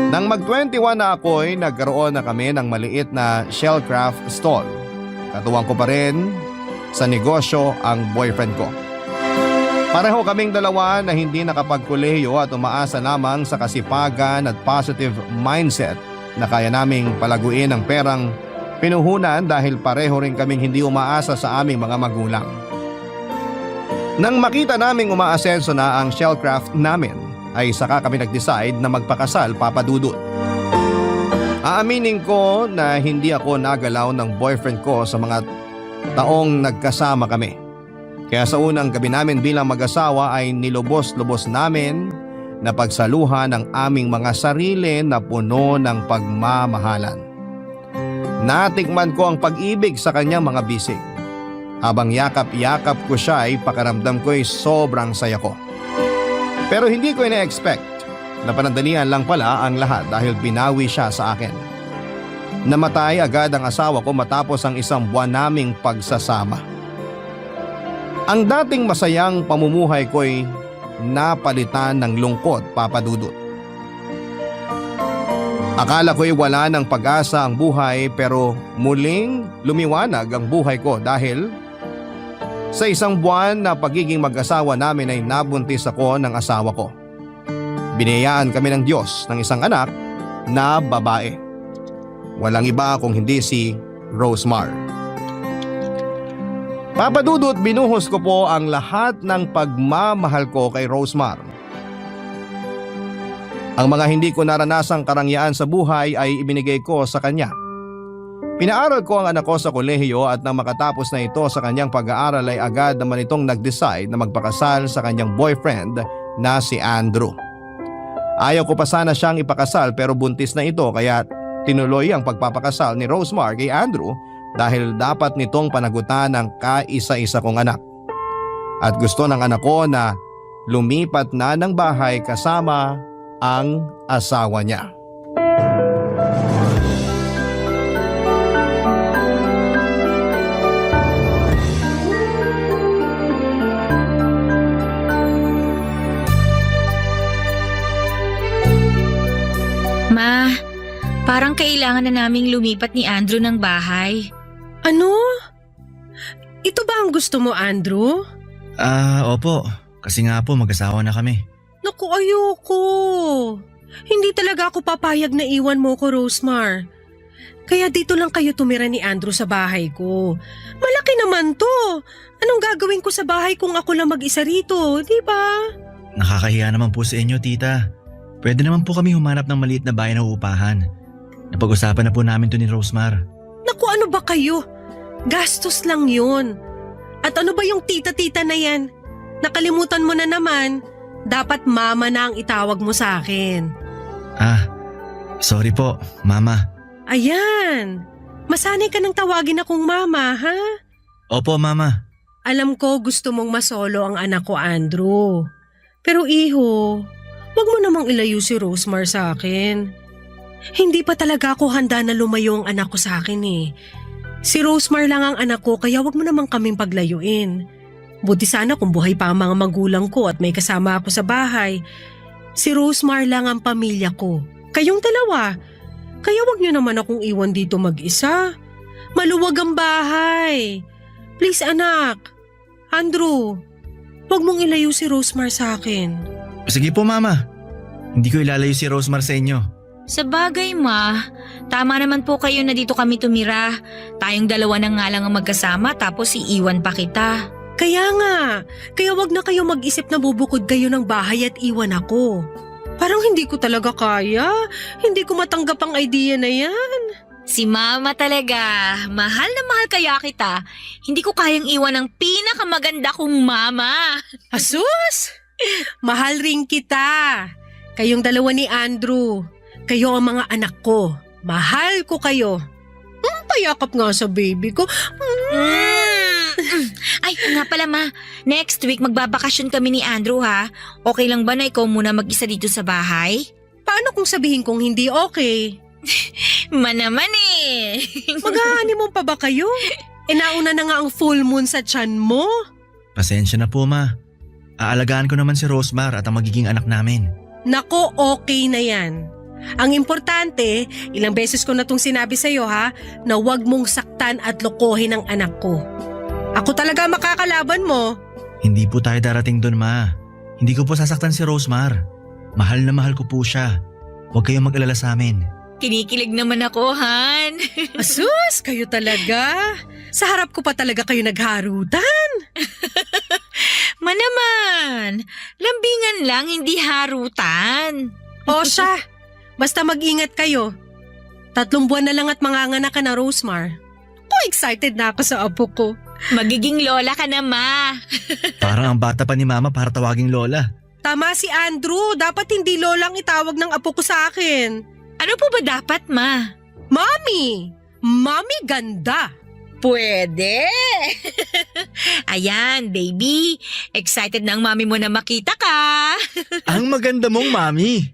Nang mag-21 na ako ay nagkaroon na kami ng maliit na shellcraft stall. Katuwang ko pa rin sa negosyo ang boyfriend ko. Pareho kaming dalawa na hindi nakapagkolehiyo at umaasa lamang sa kasipagan at positive mindset na kaya naming palaguin ang perang pinuhunan dahil pareho rin kaming hindi umaasa sa aming mga magulang. Nang makita naming umaasenso na ang shellcraft namin, ay saka kami nag-decide na magpakasal, Papa Dudut. Aaminin ko na hindi ako nagalaw ng boyfriend ko sa mga taong nagkasama kami. Kaya sa unang gabi namin bilang mag-asawa ay nilubos-lubos namin na pagsaluhan ang aming mga sarili na puno ng pagmamahalan. Natikman ko ang pag-ibig sa kanyang mga bisig. Habang yakap-yakap ko siya ay pakaramdam ko ay sobrang saya ko. Pero hindi ko ina-expect na panandalian lang pala ang lahat dahil binawi siya sa akin. Namatay agad ang asawa ko matapos ang isang buwan naming pagsasama. Ang dating masayang pamumuhay ko ay napalitan ng lungkot, Papa Dudut. Akala ko'y wala ng pag-asa ang buhay pero muling lumiwanag ang buhay ko dahil sa isang buwan na pagiging mag-asawa namin ay nabuntis ako ng asawa ko. Biniyayaan kami ng Diyos ng isang anak na babae. Walang iba kung hindi si Rosemar. Papa Dudut, binuhos ko po ang lahat ng pagmamahal ko kay Rosemar. Ang mga hindi ko naranasang karangyaan sa buhay ay ibinigay ko sa kanya. Pinaaral ko ang anak ko sa kolehiyo at nang makatapos na ito sa kanyang pag-aaral ay agad naman itong nag-decide na magpakasal sa kanyang boyfriend na si Andrew. Ayaw ko pa sana siyang ipakasal pero buntis na ito kaya tinuloy ang pagpapakasal ni Rosemar kay Andrew dahil dapat nitong panagutan ng kaisa-isa kong anak. At gusto ng anak ko na lumipat na ng bahay kasama ang asawa niya. Ma, parang kailangan na naming lumipat ni Andrew ng bahay. Ano? Ito ba ang gusto mo, Andrew? Opo. Kasi nga po mag-asawa na kami. Naku, ayoko. Hindi talaga ako papayag na iwan mo ko, Rosemar. Kaya dito lang kayo tumira ni Andrew sa bahay ko. Malaki naman to. Anong gagawin ko sa bahay kung ako lang mag-isa rito, di ba? Nakakahiya naman po sa inyo, tita. Pwede naman po kami humanap ng maliit na bahay na uupahan. Napag-usapan na po namin to ni Rosemar. Naku, ano ba kayo? Gastos lang yun. At ano ba yung tita-tita na yan? Nakalimutan mo na naman. Dapat mama na ang itawag mo sa akin. Sorry po, mama. Ayan. Masanay ka nang tawagin akong mama, ha? Opo, mama. Alam ko gusto mong masolo ang anak ko, Andrew. Pero iho, wag mo namang ilayo si Rosemar sa akin. Hindi pa talaga ako handa na lumayo ang anak ko sa akin eh. Si Rosemar lang ang anak ko kaya wag mo namang kaming paglayuin. Buti sana kung buhay pa ang mga magulang ko at may kasama ako sa bahay. Si Rosemar lang ang pamilya ko. Kayong dalawa. Kaya wag niyo naman akong iwan dito mag-isa. Maluwag ang bahay. Please anak. Andrew, wag mong ilayo si Rosemar sa akin. Sige po, mama. Hindi ko ilalayo si Rosemar sa inyo. Sa bagay, ma. Tama naman po kayo na dito kami tumira. Tayong dalawa na nga lang ang magkasama tapos iiwan pa kita. Kaya nga, kaya wag na kayo mag-isip na bubukod kayo ng bahay at iwan ako. Parang hindi ko talaga kaya. Hindi ko matanggap ang idea na yan. Si Mama talaga. Mahal na mahal kaya kita. Hindi ko kayang iwan ang pinakamaganda kong mama. Asus! Mahal rin kita. Kayong dalawa ni Andrew. Kayo ang mga anak ko. Mahal ko kayo. Payakap nga sa baby ko. Ay, nga pala ma. Next week magbabakasyon kami ni Andrew ha. Okay lang ba na ikaw muna mag-isa dito sa bahay? Paano kung sabihin kong hindi okay? Ma naman eh. Mag-honeymoon pa ba kayo? Nauna na nga ang full moon sa tiyan mo. Pasensya na po, Ma. Aalagaan ko naman si Rosemar at ang magiging anak namin. Nako, okay na yan. Ang importante, ilang beses ko na itong sinabi sa'yo ha, na huwag mong saktan at lokohin ang anak ko. Ako talaga makakalaban mo. Hindi po tayo darating doon, Ma. Hindi ko po sasaktan si Rosemar. Mahal na mahal ko po siya. Huwag kayong mag-alala sa amin. Kinikilig naman ako, Han. Asus, kayo talaga. Sa harap ko pa talaga kayo nagharutan. Ma naman. Lambingan lang, hindi harutan. O siya, basta mag-ingat kayo. 3 buwan na lang at manganganak ka na, Rosemar. Excited na ako sa apo ko. Magiging lola ka na, Ma. Parang ang bata pa ni Mama para tawaging Lola. Tama si Andrew, dapat hindi lolang itawag ng apo ko sa akin. Ano po ba dapat, Ma? Mami! Mami ganda! Pwede! Ayan, baby. Excited na ang mami mo na makita ka. Ang maganda mong Mami.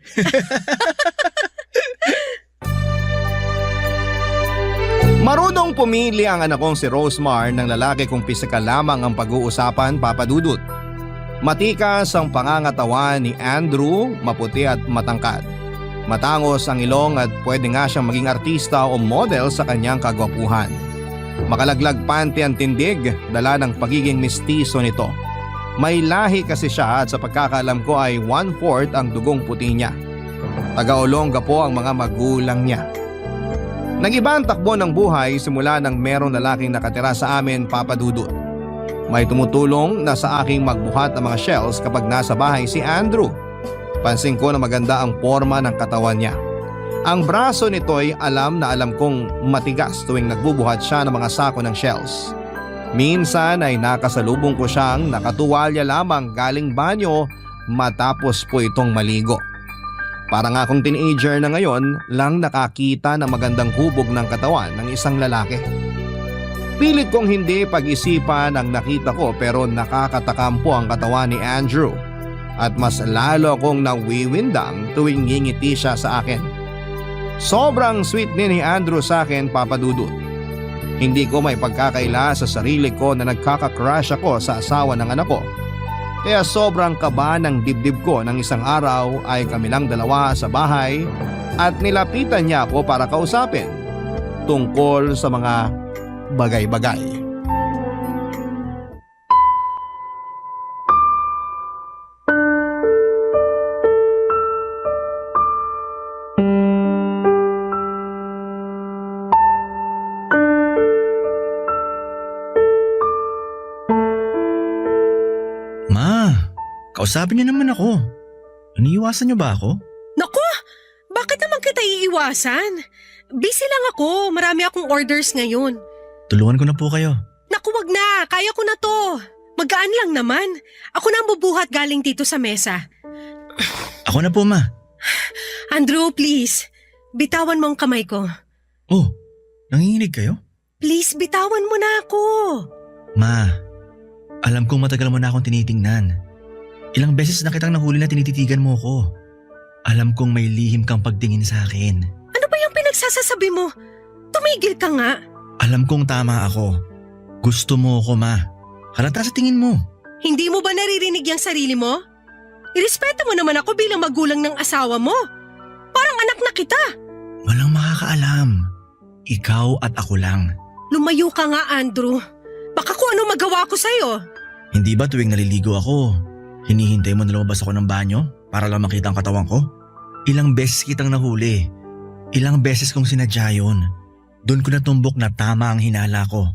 Marunong pumili ang anak kong si Rosemar ng lalaki kung pisikal lamang ang pag-uusapan, Papa Dudut. Matikas ang pangangatawan ni Andrew, maputi at matangkad. Matangos ang ilong at pwede nga siyang maging artista o model sa kanyang kagwapuhan. Makalaglag panty ang tindig, dala ng pagiging mistiso nito. May lahi kasi siya at sa pagkakaalam ko ay 1/4 ang dugong puti niya. Taga-Olonga po ang mga magulang niya. Nag-iba ang takbo ng buhay simula nang merong lalaking nakatira sa amin, Papa Dudut. May tumutulong na sa aking magbuhat ng mga shells kapag nasa bahay si Andrew. Pansin ko na maganda ang forma ng katawan niya. Ang braso nito'y alam na alam kong matigas tuwing nagbubuhat siya ng mga sako ng shells. Minsan ay nakasalubong ko siyang nakatuwalya lamang galing banyo matapos po itong maligo. Para nga akong teenager na ngayon lang nakakita ng magandang hubog ng katawan ng isang lalaki. Pilit kong hindi pag-isipan ang nakita ko pero nakakatakam po ang katawan ni Andrew at mas lalo akong nawiwindang tuwing ngingiti siya sa akin. Sobrang sweet ni Andrew sa akin, Papa Dudut. Hindi ko may pagkakaila sa sarili ko na nagkaka-crush ako sa asawa ng anak ko. Kaya sobrang kaba ng dibdib ko ng isang araw ay kami lang dalawa sa bahay at nilapitan niya ako para kausapin tungkol sa mga bagay-bagay. Kausapin niyo naman ako. Iniiwasan niyo ba ako? Naku! Bakit naman kita iiwasan? Busy lang ako. Marami akong orders ngayon. Tulungan ko na po kayo. Naku, wag na. Kaya ko na to. Magaan lang naman. Ako na ang bubuhat galing dito sa mesa. Ako na po, Ma. Andrew, please. Bitawan mo ang kamay ko. Oh, nanginginig kayo? Please, bitawan mo na ako. Ma, alam kong matagal mo na akong tinitingnan. Ilang beses na kitang nahuli na tinititigan mo ko. Alam kong may lihim kang pagtingin sa akin. Ano ba yung pinagsasasabi mo? Tumigil ka nga. Alam kong tama ako. Gusto mo ako, Ma. Halata sa tingin mo. Hindi mo ba naririnig yung sarili mo? Irespeto mo naman ako bilang magulang ng asawa mo. Parang anak na kita. Walang makakaalam. Ikaw at ako lang. Lumayo ka nga, Andrew. Baka kung ano magawa ko sa'yo. Hindi ba tuwing naliligo ako, hinihintay mo na lumabas ako ng banyo para lang makita ang katawan ko? Ilang beses kitang nahuli. Ilang beses kong sinadya yun. Doon ko natumbok na tama ang hinala ko.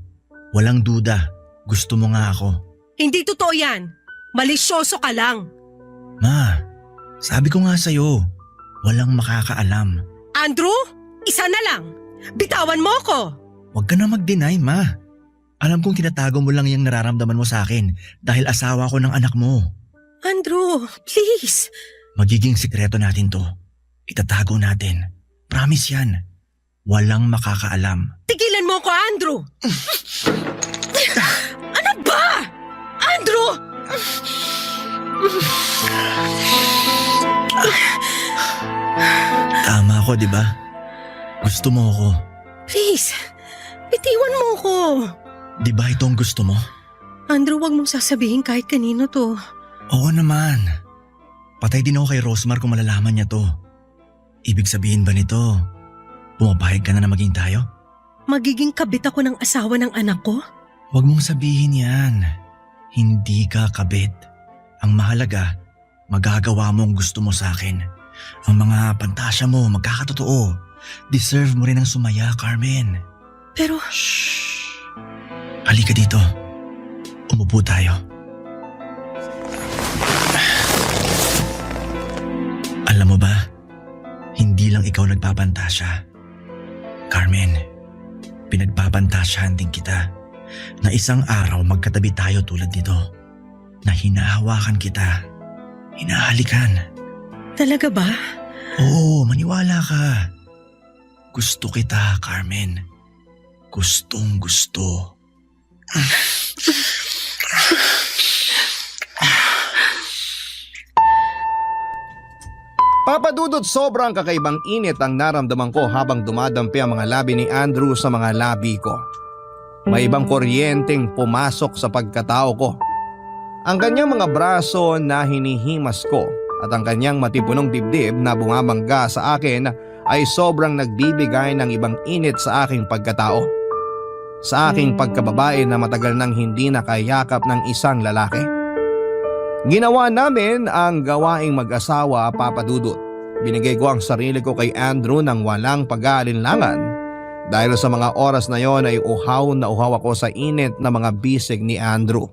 Walang duda. Gusto mo nga ako. Hindi totoo yan. Malisyoso ka lang. Ma, sabi ko nga sa'yo, walang makakaalam. Andrew, isa na lang. Bitawan mo ko! Huwag ka na mag-deny, ma. Alam kong tinatago mo lang yung nararamdaman mo sa akin dahil asawa ko ng anak mo. Andrew, please. Magiging sikreto natin to. Itatago natin. Promise yan. Walang makakaalam. Tigilan mo ko, Andrew! Ano ba? Andrew! Tama ako, di ba? Gusto mo ako. Please, bitiwan mo ko. Di ba ito ang gusto mo? Andrew, wag mong sasabihin kahit kanino to. Oo naman. Patay din ako kay Rosmar kung malalaman niya to. Ibig sabihin ba nito, pumapayag ka na maging tayo? Magiging kabit ako ng asawa ng anak ko? Huwag mong sabihin yan. Hindi ka kabit. Ang mahalaga, magagawa mo ang gusto mo sa akin. Ang mga pantasya mo magkakatotoo. Deserve mo rin ang sumaya, Carmen. Pero Shh! Halika dito. Umupo tayo. Alam mo ba, hindi lang ikaw nagpapantasya. Carmen, pinagpapantasyahan din kita na isang araw magkatabi tayo tulad nito. Na hinahawakan kita, hinahalikan. talaga ba? Oo, maniwala ka. Gusto kita, Carmen. Gustong gusto. Papadudot, sobrang kakaibang init ang naramdaman ko habang dumadampi ang mga labi ni Andrew sa mga labi ko. May ibang kuryenteng pumasok sa pagkatao ko. Ang kanyang mga braso na hinihimas ko at ang kanyang matipunong dibdib na bumabangga sa akin ay sobrang nagbibigay ng ibang init sa aking pagkatao. Sa aking pagkababae na matagal nang hindi nakayakap ng isang lalaki. Ginawa namin ang gawaing mag-asawa, Papa Dudut. Binigay ko ang sarili ko kay Andrew nang walang pag-aalinlangan dahil sa mga oras na yon ay uhaw na uhaw ako sa init na mga bisig ni Andrew.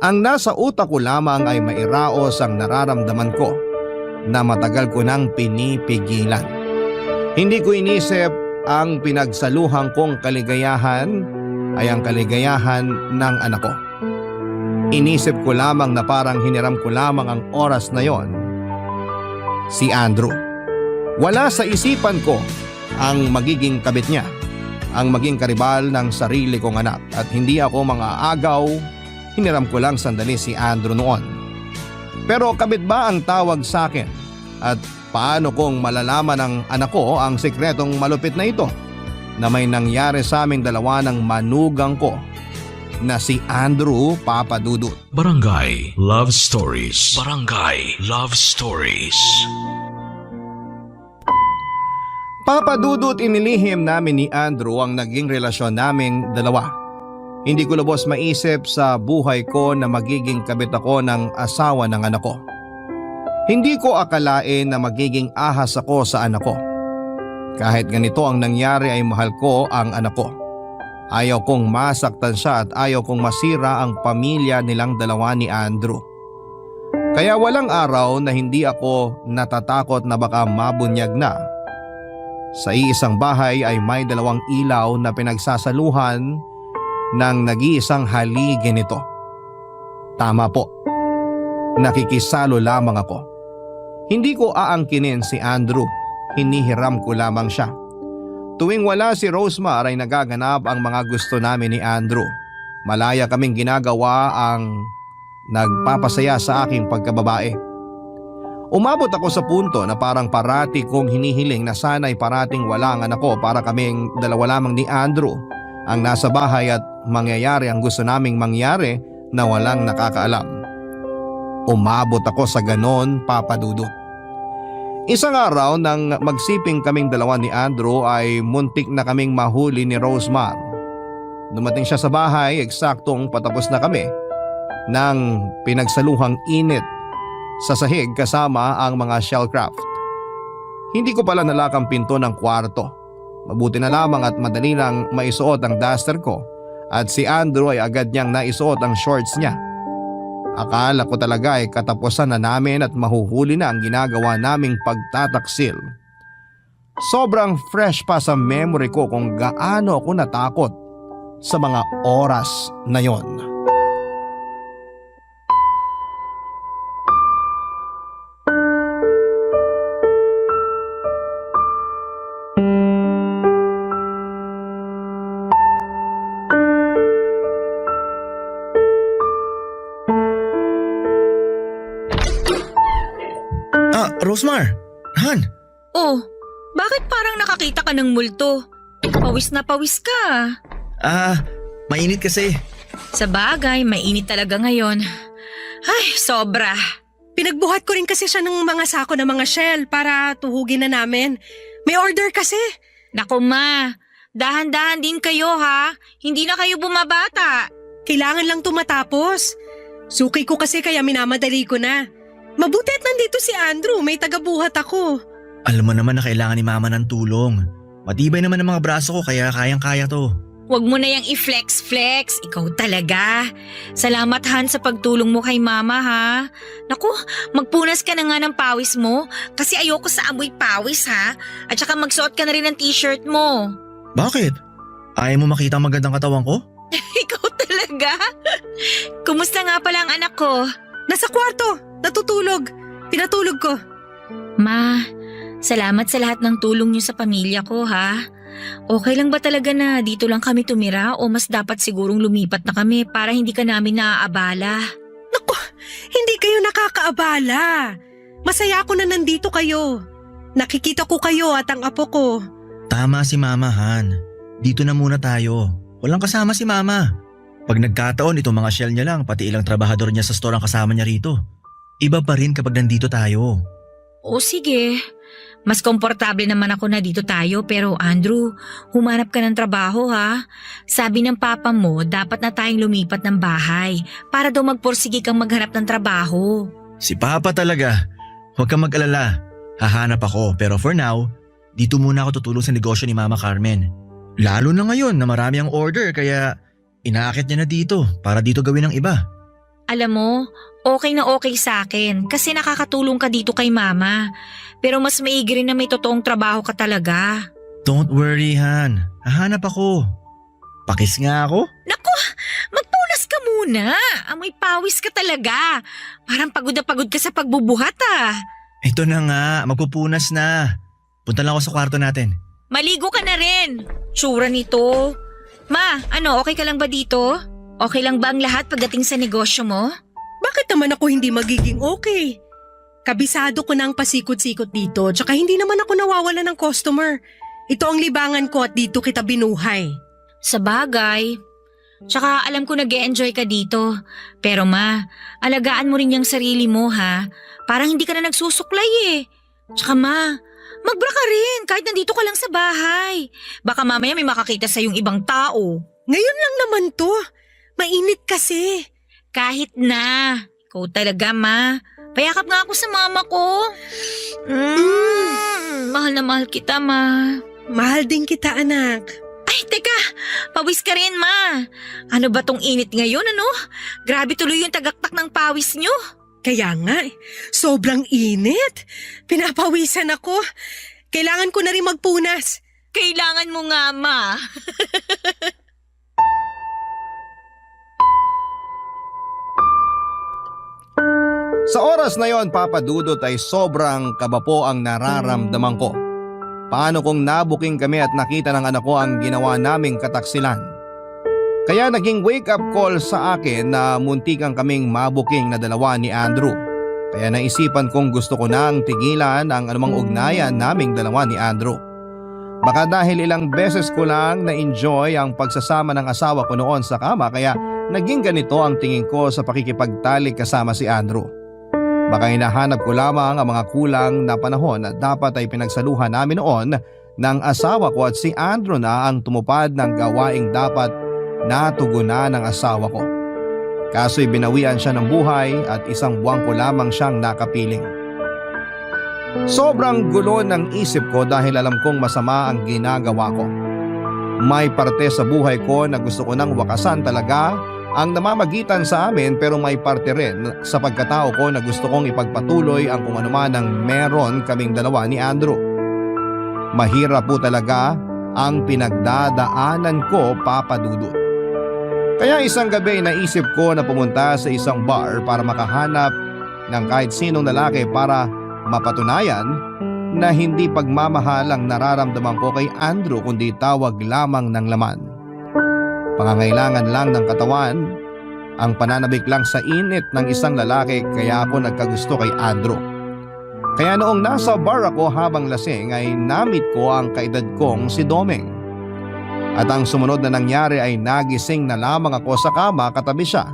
Ang nasa utak ko lamang ay mairaos ang nararamdaman ko na matagal ko nang pinipigilan. Hindi ko inisip ang pinagsaluhan kong kaligayahan ay ang kaligayahan ng anak ko. Inisip ko lamang na parang hiniram ko lamang ang oras na yon. Si Andrew. Wala sa isipan ko ang magiging kabit niya, ang maging karibal ng sarili kong anak at hindi ako mga agaw, hiniram ko lang sandali si Andrew noon. Pero kabit ba ang tawag sa akin at paano kong malalaman ng anak ko ang sikretong malupit na ito na may nangyari sa aming dalawa ng manugang ko na si Andrew, Papa Dudut. Barangay Love Stories. Barangay Love Stories. Papa Dudut, inilihim namin ni Andrew ang naging relasyon naming dalawa. Hindi ko lubos maisip sa buhay ko na magiging kabit ako ng asawa ng anak ko. Hindi ko akalain na magiging ahas ako sa anak ko. Kahit ganito ang nangyari ay mahal ko ang anak ko. Ayaw kong masaktan siya at ayaw kong masira ang pamilya nilang dalawa ni Andrew. Kaya walang araw na hindi ako natatakot na baka mabunyag na. Sa iisang bahay ay may dalawang ilaw na pinagsasaluhan ng nag-iisang haligi nito. Tama po, nakikisalo lamang ako. Hindi ko aangkinin si Andrew, hinihiram ko lamang siya. Tuwing wala si Rosmar ay nagaganap ang mga gusto namin ni Andrew. Malaya kaming ginagawa ang nagpapasaya sa aking pagkababae. Umabot ako sa punto na parang parati kong hinihiling na sana'y parating wala ang anak ko para kaming dalawa lamang ni Andrew ang nasa bahay at mangyayari ang gusto naming mangyari na walang nakakaalam. Umabot ako sa ganon, Papa Dudut. Isang araw nang magsiping kaming dalawa ni Andrew ay muntik na kaming mahuli ni Rosmar. Dumating siya sa bahay, eksaktong patapos na kami ng pinagsaluhang init sa sahig kasama ang mga shellcraft. Hindi ko pala nalakang pinto ng kwarto. Mabuti na lamang at madali lang maisuot ang duster ko at si Andrew ay agad niyang naisuot ang shorts niya. Akala ko talaga ay katapusan na namin at mahuhuli na ang ginagawa naming pagtataksil. Sobrang fresh pa sa memory ko kung gaano ako natakot sa mga oras na yon. Rosemar! Han! Oh, bakit parang nakakita ka ng multo? Pawis na pawis ka. Mainit kasi. Sa bagay, mainit talaga ngayon. Ay, sobra. Pinagbuhat ko rin kasi siya ng mga sako ng mga shell para tuhugin na namin. May order kasi. Naku ma, dahan-dahan din kayo ha. Hindi na kayo bumabata. Kailangan lang tumatapos. Suki ko kasi kaya minamadali ko na. Mabuti at nandito si Andrew, may tagabuhat ako. Alam mo naman na kailangan ni Mama ng tulong. Matibay naman ang mga braso ko kaya kayang-kaya to. Huwag mo na yung i-flex-flex. Ikaw talaga. Salamat Han sa pagtulong mo kay Mama ha. Naku, magpunas ka na nga ng pawis mo kasi ayoko sa amoy pawis ha. At saka magsuot ka na rin ng t-shirt mo. Bakit? Ayaw mo makita ang magandang katawan ko? Ikaw talaga? Kumusta nga pala ang anak ko? Nasa kwarto, natutulog. Pinatulog ko. Ma, salamat sa lahat ng tulong niyo sa pamilya ko ha. Okay lang ba talaga na dito lang kami tumira o mas dapat sigurong lumipat na kami para hindi ka namin naaabala? Naku, hindi kayo nakakaabala. Masaya ako na nandito kayo. Nakikita ko kayo at ang apo ko. Tama si Mama, Han. Dito na muna tayo. Walang kasama si Mama. Pag nagkataon, itong mga shell niya lang, pati ilang trabahador niya sa store ang kasama niya rito. Iba pa rin kapag nandito tayo. O sige, mas komportable naman ako na dito tayo pero Andrew, humanap ka ng trabaho ha. Sabi ng papa mo, dapat na tayong lumipat ng bahay para daw magpursige kang maghanap ng trabaho. Si Papa talaga. Huwag kang mag-alala. Hahanap ako pero for now, dito muna ako tutulong sa negosyo ni Mama Carmen. Lalo na ngayon na marami ang order kaya inaakit niya na dito para dito gawin ang iba. Alam mo, okay na okay sa akin kasi nakakatulong ka dito kay Mama. Pero mas maigi rin na may totoong trabaho ka talaga. Don't worry, Han. Hahanap ako. Pakis nga ako. Naku, magpunas ka muna. Amoy pawis ka talaga. Parang pagod na pagod ka sa pagbubuhat ah. Ito na nga, magpupunas na. Punta lang ako sa kwarto natin. Maligo ka na rin. Tsura nito. Ma, okay ka lang ba dito? Okay lang ba ang lahat pagdating sa negosyo mo? Bakit naman ako hindi magiging okay? Kabisado ko na ang pasikot-sikot dito tsaka hindi naman ako nawawala ng customer. Ito ang libangan ko at dito kita binuhay. Sa bagay. Tsaka alam ko nag-e-enjoy ka dito. Pero ma, alagaan mo rin yung sarili mo ha. Parang hindi ka na nagsusuklay eh. Tsaka ma, magbra ka rin kahit nandito ka lang sa bahay. Baka mamaya may makakita sa yung ibang tao. Ngayon lang naman to. Mainit kasi. Kahit na. Ikaw talaga ma. Payakap nga ako sa mama ko. Mahal na mahal kita ma. Mahal din kita anak. Ay teka, pawis ka rin ma. Ano ba tong init ngayon ano? Grabe tuloy yung tagaktak ng pawis nyo. Kaya nga, sobrang init. Pinapawisan ako. Kailangan ko na rin magpunas. Kailangan mo nga ma. Sa oras na yon, Papa Dudut, ay sobrang kaba po ang nararamdaman ko. Paano kung nabuking kami at nakita ng anak ko ang ginawa naming kataksilan? Kaya naging wake-up call sa akin na muntikan kaming mabuking na dalawa ni Andrew. Kaya naisipan kong gusto ko nang tigilan ang anumang ugnayan naming dalawa ni Andrew. Baka dahil ilang beses ko lang na-enjoy ang pagsasama ng asawa ko noon sa kama kaya naging ganito ang tingin ko sa pakikipagtalik kasama si Andrew. Baka hinahanap ko lamang ang mga kulang na panahon na dapat ay pinagsaluhan namin noon ng asawa ko at si Andrew na ang tumupad ng gawaing dapat natugunan ng asawa ko. Kaso'y binawian siya ng buhay at isang buwan ko lamang siyang nakapiling. Sobrang gulo ng isip ko dahil alam kong masama ang ginagawa ko. May parte sa buhay ko na gusto ko nang wakasan talaga ang namamagitan sa amin pero may parte rin sa pagkatao ko na gusto kong ipagpatuloy ang kung anuman ang meron kaming dalawa ni Andrew. Mahirap po talaga ang pinagdadaanan ko, Papa Dudut. Kaya isang gabi naisip ko na pumunta sa isang bar para makahanap ng kahit sinong lalaki para mapatunayan na hindi pagmamahal ang nararamdaman ko kay Andrew kundi tawag lamang ng laman. Pangangailangan lang ng katawan, ang pananabik lang sa init ng isang lalaki kaya ako nagkagusto kay Andrew. Kaya noong nasa bar ako habang lasing ay namit ko ang kaedad kong si Domeng. At ang sumunod na nangyari ay nagising na lamang ako sa kama katabi siya.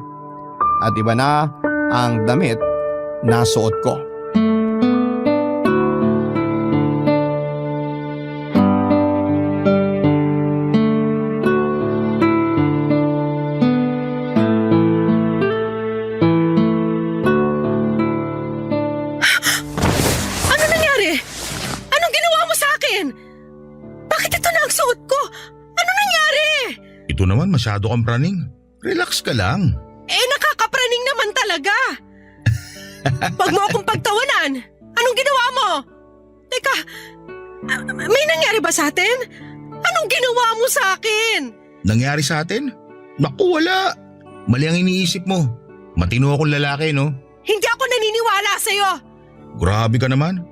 At iba na ang damit na suot ko. Ano nangyari? Anong ginawa mo sa akin? Bakit ito na ang suot ko? Ano nangyari? Ito naman masyado kang praning. Relax ka lang. Nakakapraning naman talaga. Wag mo akong pagtawanan. Anong ginawa mo? Teka, may nangyari ba sa atin? Anong ginawa mo sa akin? Nangyari sa atin? Naku, wala. Mali ang iniisip mo. Matino akong lalaki, no? Hindi ako naniniwala sa'yo. Grabe ka naman.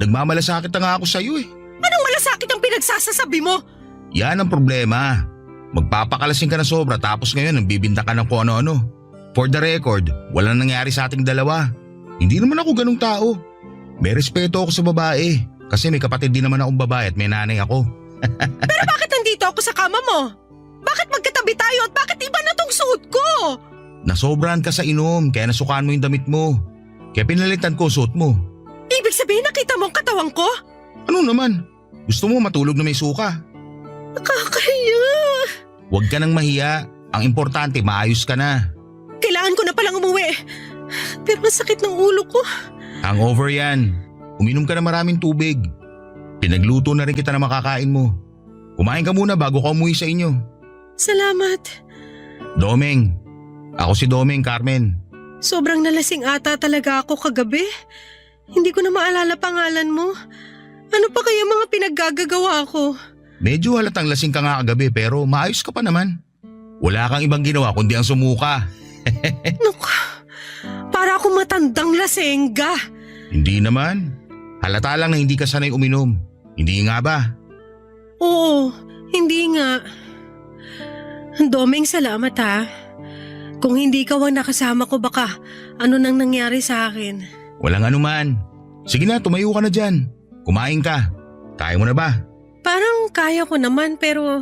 Nagmamalasakit na nga ako sa'yo eh. Anong malasakit ang pinagsasasabi mo? Yan ang problema. Magpapakalasing ka na sobra tapos ngayon nagbibinta ka ng kung ano-ano. For the record, walang nangyari sa ating dalawa. Hindi naman ako ganung tao. May respeto ako sa babae kasi may kapatid din naman akong babae at may nanay ako. Pero bakit nandito ako sa kama mo? Bakit magkatabi tayo at bakit iba na tong suot ko? Nasobrahan ka sa inom kaya nasukaan mo yung damit mo. Kaya pinalitan ko suot mo. Ibig sabihin nakita mo ang katawan ko? Ano naman? Gusto mo matulog na may suka? Nakakahiya. Huwag ka nang mahiya. Ang importante maayos ka na. Kailangan ko na palang umuwi. Pero ang sakit ng ulo ko. Hangover yan. Uminom ka na maraming tubig. Pinagluto na rin kita na makakain mo. Kumain ka muna bago ka umuwi sa inyo. Salamat. Domeng. Ako si Domeng, Carmen. Sobrang nalasing ata talaga ako kagabi. Hindi ko na maalala pangalan mo. Ano pa kaya mga pinaggagawa ko? Medyo halatang lasing ka nga kagabi pero maayos ka pa naman. Wala kang ibang ginawa kundi ang sumuka. Naku, para akong matandang lasengga. Hindi naman. Halata lang na hindi ka sanay uminom. Hindi nga ba? Oo, hindi nga. Domeng, salamat ha. Kung hindi ka ang nakasama ko baka ano nang nangyari sa akin. Walang anuman. Sige na, tumayo ka na dyan. Kumain ka. Kaya mo na ba? Parang kaya ko naman pero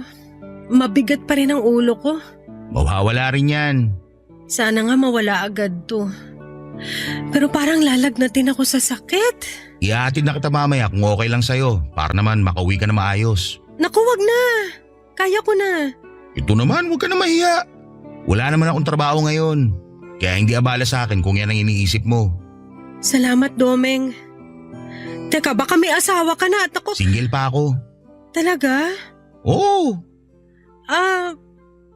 mabigat pa rin ang ulo ko. Mawawala rin yan. Sana nga mawala agad to. Pero parang lalagnatin ako sa sakit. Ihahatid na kita mamaya kung okay lang sa'yo para naman makauwi ka na maayos. Naku, wag na. Kaya ko na. Ito naman, huwag ka na mahiya. Wala naman akong trabaho ngayon. Kaya hindi abala sa akin kung yan ang iniisip mo. Salamat, Domeng. Teka, baka may asawa ka na at ako… Single pa ako. Talaga? Oo.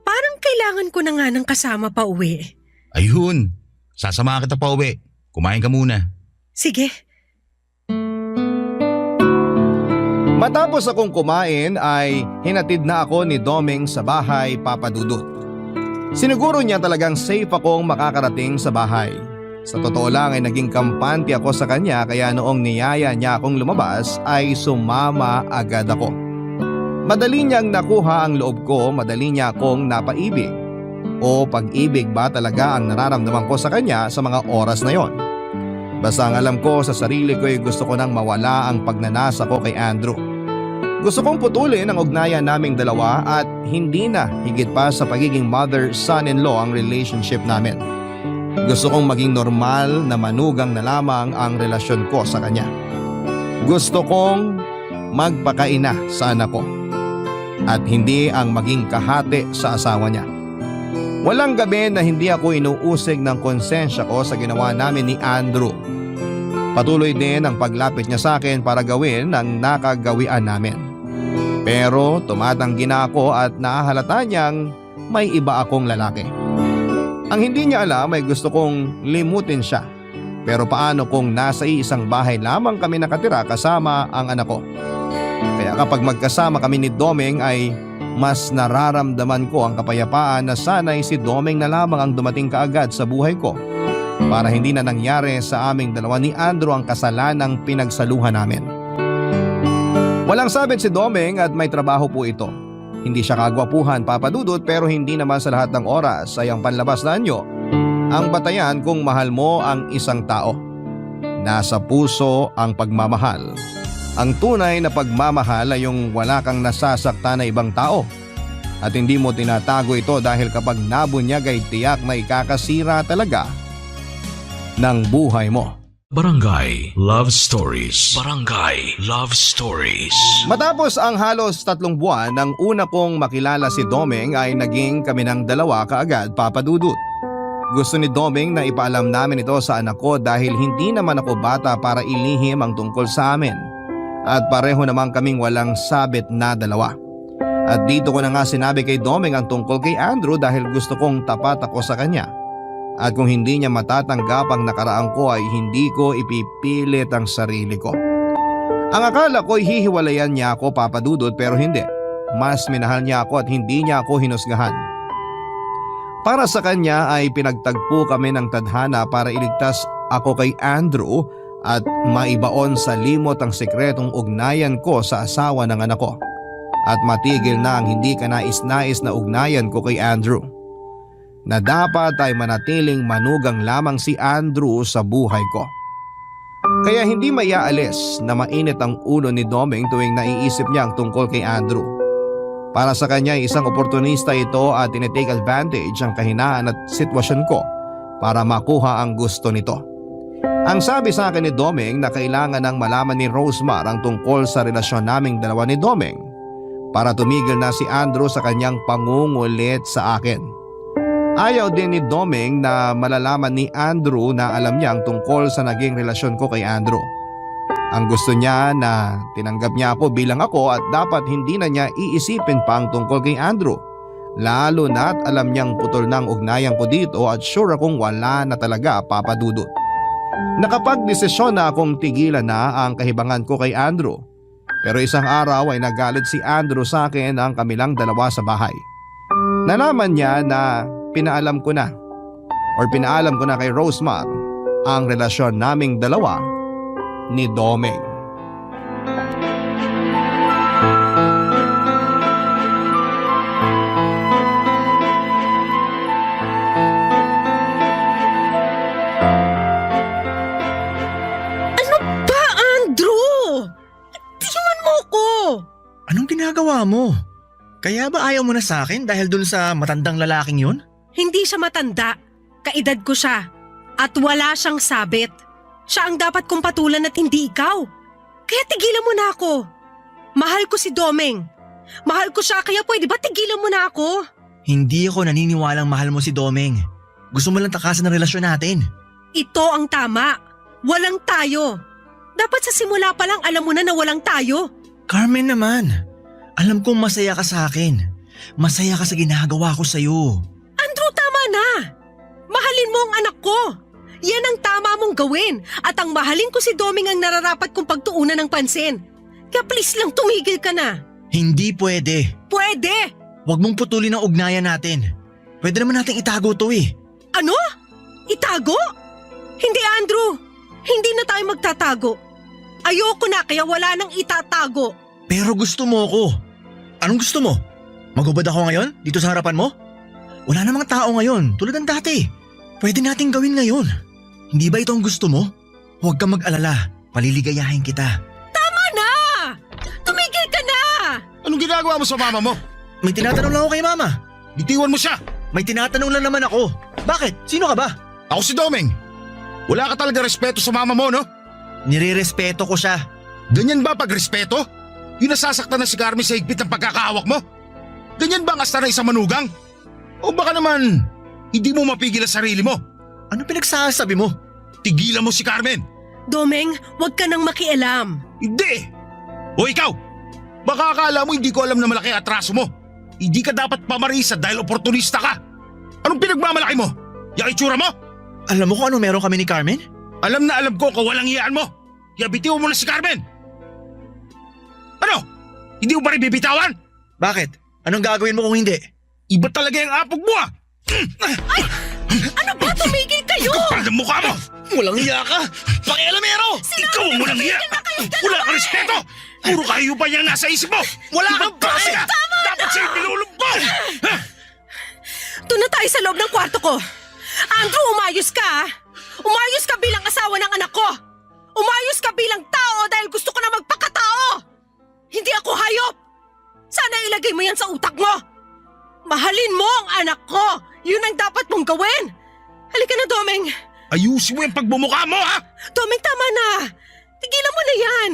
Parang kailangan ko na nga ng kasama pa uwi. Ayun. Sasamahan kita pa uwi. Kumain ka muna. Sige. Matapos akong kumain ay hinatid na ako ni Domeng sa bahay, Papa Dudut. Siniguro niya talagang safe akong makakarating sa bahay. Sa totoo lang ay naging kampante ako sa kanya kaya noong niyaya niya akong lumabas ay sumama agad ako. Madali niyang nakuha ang loob ko, madali niya akong napaibig. O pag-ibig ba talaga ang nararamdaman ko sa kanya sa mga oras na yon? Basta ang alam ko sa sarili ko ay gusto ko nang mawala ang pagnanasa ko kay Andrew. Gusto kong putulin ang ugnayan naming dalawa at hindi na higit pa sa pagiging mother-son-in-law ang relationship namin. Gusto kong maging normal na manugang na lamang ang relasyon ko sa kanya. Gusto kong magpakaina sa anak ko at hindi ang maging kahati sa asawa niya. Walang gabi na hindi ako inuusig ng konsensya ko sa ginawa namin ni Andrew. Patuloy din ang paglapit niya sa akin para gawin ang nakagawian namin. Pero tumatanggi na ako at nahahalata niyang may iba akong lalaki. Ang hindi niya alam ay gusto kong limutin siya. Pero paano kung nasa isang bahay lamang kami nakatira kasama ang anak ko? Kaya Kaya kapag magkasama kami ni Domeng ay mas nararamdaman ko ang kapayapaan na sana'y si Domeng na lamang ang dumating kaagad sa buhay ko para hindi na nangyari sa aming dalawa ni Andrew ang kasalanang pinagsaluhan namin. Walang sabit si Domeng at may trabaho po ito. Hindi siya kagwapuhan, Papa Dudut, pero hindi naman sa lahat ng oras ay ang panlabas na anyo ang batayan kung mahal mo ang isang tao. Nasa puso ang pagmamahal. Ang tunay na pagmamahal ay yung wala kang nasasaktan na ibang tao at hindi mo tinatago ito dahil kapag nabunyag ay tiyak na ikakasira talaga ng buhay mo. Barangay Love Stories. Barangay Love Stories. Matapos ang halos 3 buwan nang una kong makilala si Domeng ay naging kami ng dalawa kaagad, Papa Dudut. Gusto ni Domeng na ipaalam namin ito sa anak ko dahil hindi naman ako bata para ilihim ang tungkol sa amin. At pareho naman kaming walang sabit na dalawa. At dito ko na nga sinabi kay Domeng ang tungkol kay Andrew dahil gusto kong tapat ako sa kanya. At kung hindi niya matatanggap ang nakaraan ko ay hindi ko ipipilit ang sarili ko. Ang akala ko'y hihiwalayan niya ako, Papa Dudut, pero hindi. Mas minahal niya ako at hindi niya ako hinusgahan. Para sa kanya ay pinagtagpo kami ng tadhana para iligtas ako kay Andrew at maibaon sa limot ang sekretong ugnayan ko sa asawa ng anak ko. At matigil na ang hindi kanais-nais na ugnayan ko kay Andrew. Na dapat ay manatiling manugang lamang si Andrew sa buhay ko. Kaya hindi maiaalis na mainit ang ulo ni Domeng tuwing naiisip niya ang tungkol kay Andrew. Para sa kanya isang oportunista ito at tinitake advantage ang kahinaan at sitwasyon ko para makuha ang gusto nito. Ang sabi sa akin ni Domeng na kailangan nang malaman ni Rosemar ang tungkol sa relasyon naming dalawa ni Domeng para tumigil na si Andrew sa kanyang pangungulit sa akin. Ayaw din ni Domeng na malalaman ni Andrew na alam niya ang tungkol sa naging relasyon ko kay Andrew. Ang gusto niya na tinanggap niya ako bilang ako at dapat hindi na niya iisipin pa ang tungkol kay Andrew. Lalo na't alam niyang putol na ang ugnayan ko dito at sure akong wala na talaga, Papa Dudut. Nakapagdesisyon na akong tigilan na ang kahibangan ko kay Andrew. Pero isang araw ay nagalit si Andrew sa akin ang kamilang dalawa sa bahay. Nalaman niya na pinaalam ko na kay Rosemar ang relasyon naming dalawa ni Domeng. Anong ginagawa mo? Kaya ba ayaw mo na sa akin dahil dun sa matandang lalaking yun? Hindi siya matanda. Kaedad ko siya. At wala siyang sabit. Siya ang dapat kong patulan at hindi ikaw. Kaya tigilan mo na ako. Mahal ko si Domeng. Mahal ko siya kaya pwede ba tigilan mo na ako? Hindi ako naniniwalang mahal mo si Domeng. Gusto mo lang takasan ang relasyon natin. Ito ang tama. Walang tayo. Dapat sa simula pa lang alam mo na walang tayo. Carmen naman, alam kong masaya ka sa akin. Masaya ka sa ginagawa ko sa'yo. Andrew, tama na. Mahalin mo ang anak ko. Yan ang tama mong gawin. At ang mahalin ko si Domeng ang nararapat kong pagtuunan ng pansin. Kaya please lang tumigil ka na. Hindi pwede. Pwede. Huwag mong putulin ang ugnayan natin. Pwede naman nating itago to eh. Ano? Itago? Hindi, Andrew. Hindi na tayo magtatago. Ayoko na kaya wala nang itatago. Pero gusto mo ako. Anong gusto mo? Maghubad ako ngayon dito sa harapan mo? Wala namang tao ngayon tulad ng dati. Pwede nating gawin ngayon. Hindi ba ito ang gusto mo? Huwag kang mag-alala. Paliligayahin kita. Tama na! Tumigil ka na! Anong ginagawa mo sa mama mo? May tinatanong lang ako kay mama. Bitiwan mo siya! May tinatanong lang naman ako. Bakit? Sino ka ba? Ako si Domeng. Wala ka talaga respeto sa mama mo, no? Nirerespeto ko siya. Ganyan ba pagrespeto? Yung nasasaktan na si Carmen sa higpit ng pagkakahawak mo? Ganyan ba ang asta na isang manugang? O baka naman, hindi mo mapigil ang sarili mo? Ano pinagsasabi mo? Tigilan mo si Carmen! Domeng, huwag ka nang makialam. Hindi! O ikaw! Baka akala mo hindi ko alam na malaki atraso mo. Hindi ka dapat pamarisa dahil oportunista ka. Anong pinagmamalaki mo? Yung itsura mo? Alam mo kung ano meron kami ni Carmen? Alam na alam ko kawalang iyaan mo. Kaya bitiwan mo na si Carmen. Ano? Hindi mo ba rin bibitawan? Bakit? Anong gagawin mo kung hindi? Iba talaga yung apog mo ah! Ano ba? Tumigil kayo! Kapal ng mukha mo! Walang hiya ka! Pakialamero! Ikaw ang walang hiya! Wala kang respeto! Puro kahiyupan yung nasa isip mo! Wala kang klase ka! Dapat sa'yo nilulumbong! Ha? Doon na tayo sa loob ng kwarto ko. Andrew, umayos ka ah. Umayos ka bilang asawa ng anak ko. Umayos ka bilang tao dahil gusto ko na magpakatao. Hindi ako hayop. Sana ilagay mo yan sa utak mo. Mahalin mo ang anak ko. Yun ang dapat mong gawin. Halika na, Domeng. Ayusin mo yung pagbumukha mo ha! Domeng, tama na. Tigilan mo na yan.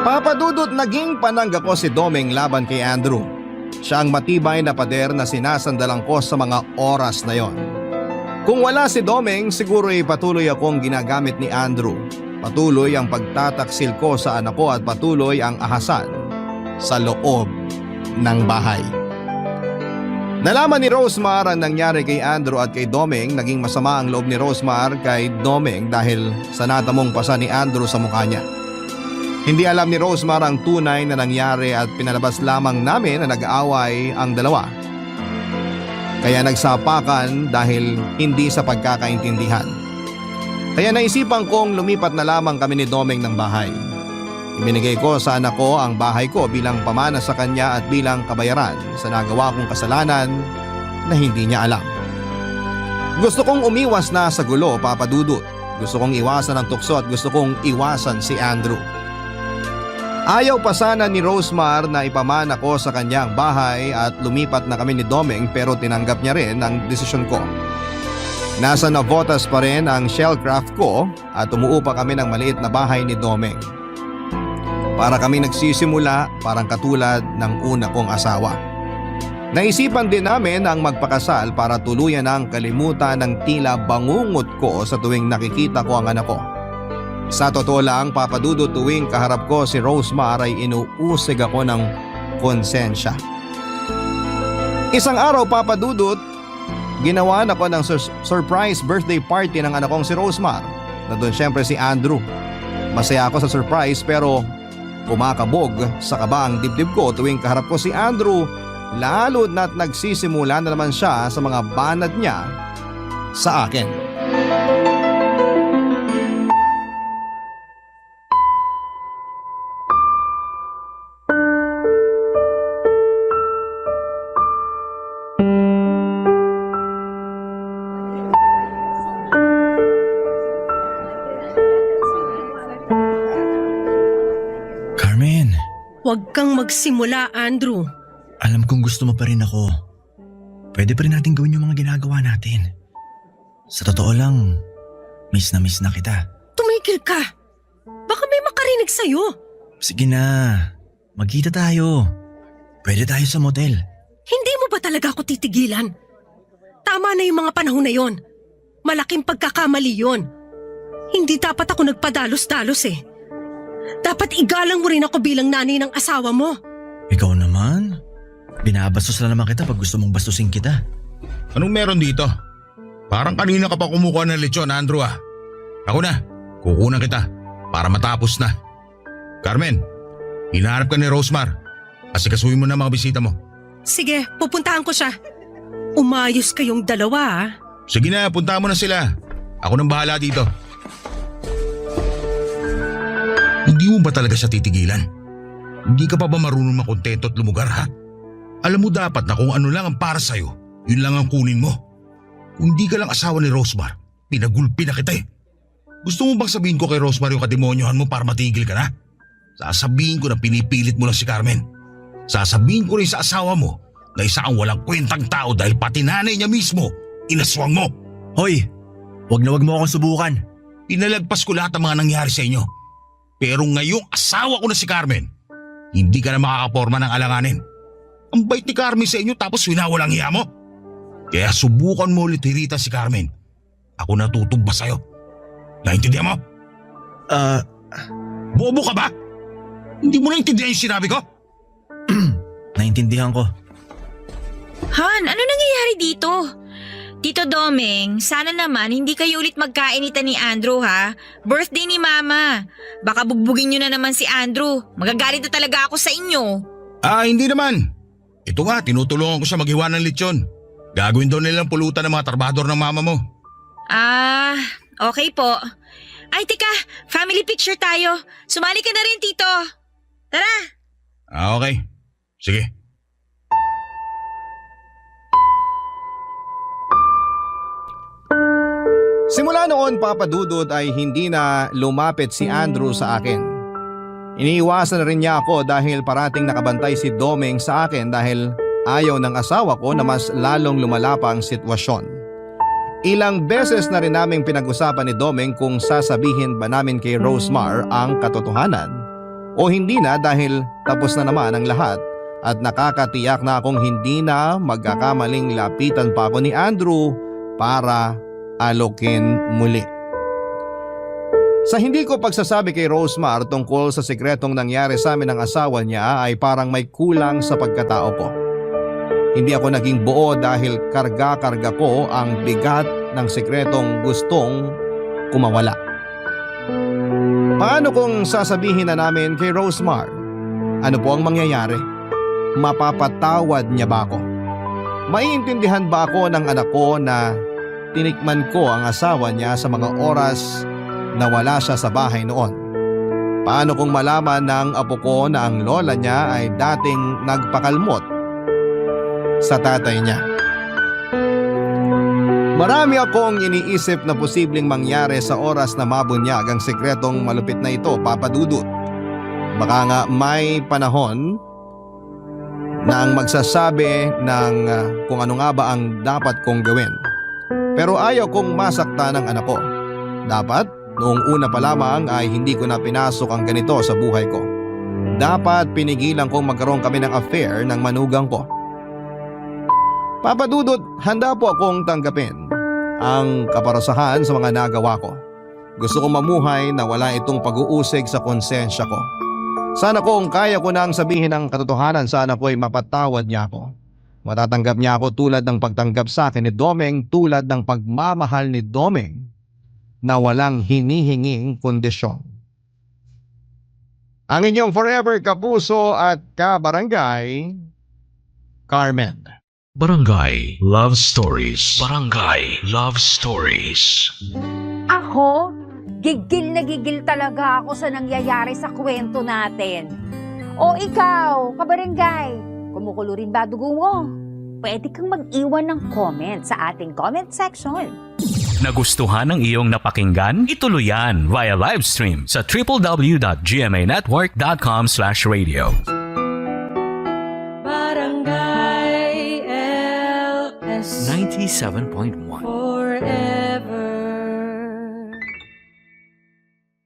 Papadudot naging panangga ko si Domeng laban kay Andrew. Siya ang matibay na pader na sinasandalan ko sa mga oras na yon. Kung wala si Domeng, siguro ay patuloy akong ginagamit ni Andrew. Patuloy ang pagtataksil ko sa anak ko at patuloy ang ahasan sa loob ng bahay. Nalaman ni Rosemar ang nangyari kay Andrew at kay Domeng. Naging masama ang loob ni Rosemar kay Domeng dahil sa natamong pasa ni Andrew sa mukha niya. Hindi alam ni Rosemar ang tunay na nangyari at pinalabas lamang namin na nag-aaway ang dalawa. Kaya nagsapakan dahil hindi sa pagkakaintindihan. Kaya naisipan kong lumipat na lamang kami ni Domeng ng bahay. Ibinigay ko sa anak ko ang bahay ko bilang pamana sa kanya at bilang kabayaran sa nagawa kong kasalanan na hindi niya alam. Gusto kong umiwas na sa gulo, Papa Dudut. Gusto kong iwasan ang tukso at gusto kong iwasan si Andrew. Ayaw pa sana ni Rosemar na ipamana ko sa kanyang bahay at lumipat na kami ni Domeng pero tinanggap niya rin ang desisyon ko. Nasa Navotas pa rin ang shellcraft ko at umuupa kami ng maliit na bahay ni Domeng. Para kami nagsisimula parang katulad ng una kong asawa. Naisipan din namin ang magpakasal para tuluyan ang kalimutan ng tila bangungot ko sa tuwing nakikita ko ang anak ko. Sa totoo lang, Papa Dudut, tuwing kaharap ko si Rosemar ay inuusig ako ng konsensya. Isang araw, Papa Dudut, ginawan ako ng surprise birthday party ng anak kong si Rosemar. Nandun syempre si Andrew. Masaya ako sa surprise pero kumakabog sa kaba ang dibdib ko tuwing kaharap ko si Andrew, lalo na't nagsisimula na naman siya sa mga banad niya sa akin. Carmen, Huwag kang magsimula, Andrew. alam kong gusto mo pa rin ako. Pwede pa rin natin gawin yung mga ginagawa natin. Sa totoo lang, miss na kita. Tumigil ka. Baka may makarinig sa'yo. Sige na, magkita tayo. Pwede tayo sa motel. Hindi mo ba talaga ako titigilan? Tama na yung mga panahon na yon. Malaking pagkakamali yon. Hindi dapat ako nagpadalos-dalos eh. Dapat igalang mo rin ako bilang nanay ng asawa mo. Ikaw naman? Binabastos na naman kita pag gusto mong bastusin kita. Anong meron dito? Parang kanina ka pa kumukuha ng lechon, Andrew ah. Ako na, kukunan kita para matapos na. Carmen, hinahanap ka ni Rosemar. Asikasuhin mo na mga bisita mo. Sige, pupuntahan ko siya. Umayos kayong dalawa ah. Sige na, punta mo na sila. Ako nang bahala dito. Hindi mo ba talaga siya titigilan? Hindi ka pa ba marunong makontento at lumugar ha? Alam mo dapat na kung ano lang ang para sa'yo, yun lang ang kunin mo. Kung hindi ka lang asawa ni Rosemar, pinagulpi na kita eh. Gusto mo bang sabihin ko kay Rosemar yung kademonyohan mo para matigil ka na? Sasabihin ko na pinipilit mo lang si Carmen. Sasabihin ko rin sa asawa mo na isa kang walang kwentang tao dahil pati nanay niya mismo, inaswang mo. Hoy, wag mo akong subukan. Pinalagpas ko lahat ng mga nangyari sa inyo. Pero ngayong asawa ko na si Carmen, hindi ka na makakaporma ng alanganin. Ang bait ni Carmen sa inyo tapos winawalang hiya mo. Kaya subukan mo ulit hirita si Carmen. Ako natutugba sa'yo. Naintindihan mo? Bobo ka ba? Hindi mo naintindihan yung sinabi ko? Naintindihan ko. Han, ano nangyayari dito? Tito Domeng, sana naman hindi kayo ulit magkainitan ni Andrew ha. Birthday ni Mama. Baka bugbugin nyo na naman si Andrew. Magagalit na talaga ako sa inyo. Hindi naman. Ito nga, tinutulungan ko siya maghiwa ng lechon. Gagawin daw nilang pulutan ng mga trabador ng mama mo. Okay po. Ay, teka, family picture tayo. Sumali ka na rin, Tito. Tara. Okay. Sige. Simula noon, Papa Dudut, ay hindi na lumapit si Andrew sa akin. Iniiwasan na rin niya ako dahil parating nakabantay si Domeng sa akin dahil ayaw ng asawa ko na mas lalong lumalapa ang sitwasyon. Ilang beses na rin naming pinag-usapan ni Domeng kung sasabihin ba namin kay Rosemar ang katotohanan o hindi na dahil tapos na naman ang lahat at nakakatiyak na akong hindi na magkakamaling lapitan pa ako ni Andrew para alokin muli. Sa hindi ko pagsasabi kay Rosemar tungkol sa sikretong nangyari sa amin ng asawa niya ay parang may kulang sa pagkatao ko. Hindi ako naging buo dahil karga-karga ko ang bigat ng sikretong gustong kumawala. Paano kung sasabihin na namin kay Rosemar? Ano po ang mangyayari? Mapapatawad niya ba ako? Maiintindihan ba ako ng anak ko na tinikman ko ang asawa niya sa mga oras na wala siya sa bahay noon? Paano kung malaman ng apo ko na ang lola niya ay dating nagpakalmot sa tatay niya? Marami akong iniisip na posibleng mangyari sa oras na mabunyag ang sikretong malupit na ito, Papa Dudut. Baka nga may panahon na ang magsasabi ng kung ano nga ba ang dapat kong gawin. Pero ayaw kong masaktan ng anak ko. Dapat, noong una pa lamang ay hindi ko na pinasok ang ganito sa buhay ko. Dapat pinigilan kong magkaroon kami ng affair ng manugang ko. Papa Dudut, handa po akong tanggapin ang kaparasahan sa mga nagawa ko. Gusto kong mamuhay na wala itong pag-uusig sa konsensya ko. Sana kung kaya ko nang sabihin ang katotohanan sa anak ko ay mapatawad niya ako. Matatanggap niya ako tulad ng pagtanggap sa akin ni Domeng, tulad ng pagmamahal ni Domeng na walang hinihinging kondisyon. Ang inyong forever kapuso at kabarangay, Carmen. Barangay Love Stories. Barangay Love Stories. Ako, gigil na gigil talaga ako sa nangyayari sa kwento natin. O ikaw, kabarangay, kumukulo rin ba dugo mo? Pwede kang mag-iwan ng comment sa ating comment section. Nagustuhan ng iyong napakinggan? Ituloy yan via live stream sa www.gmanetwork.com/radio. Barangay LS 97.1 forever.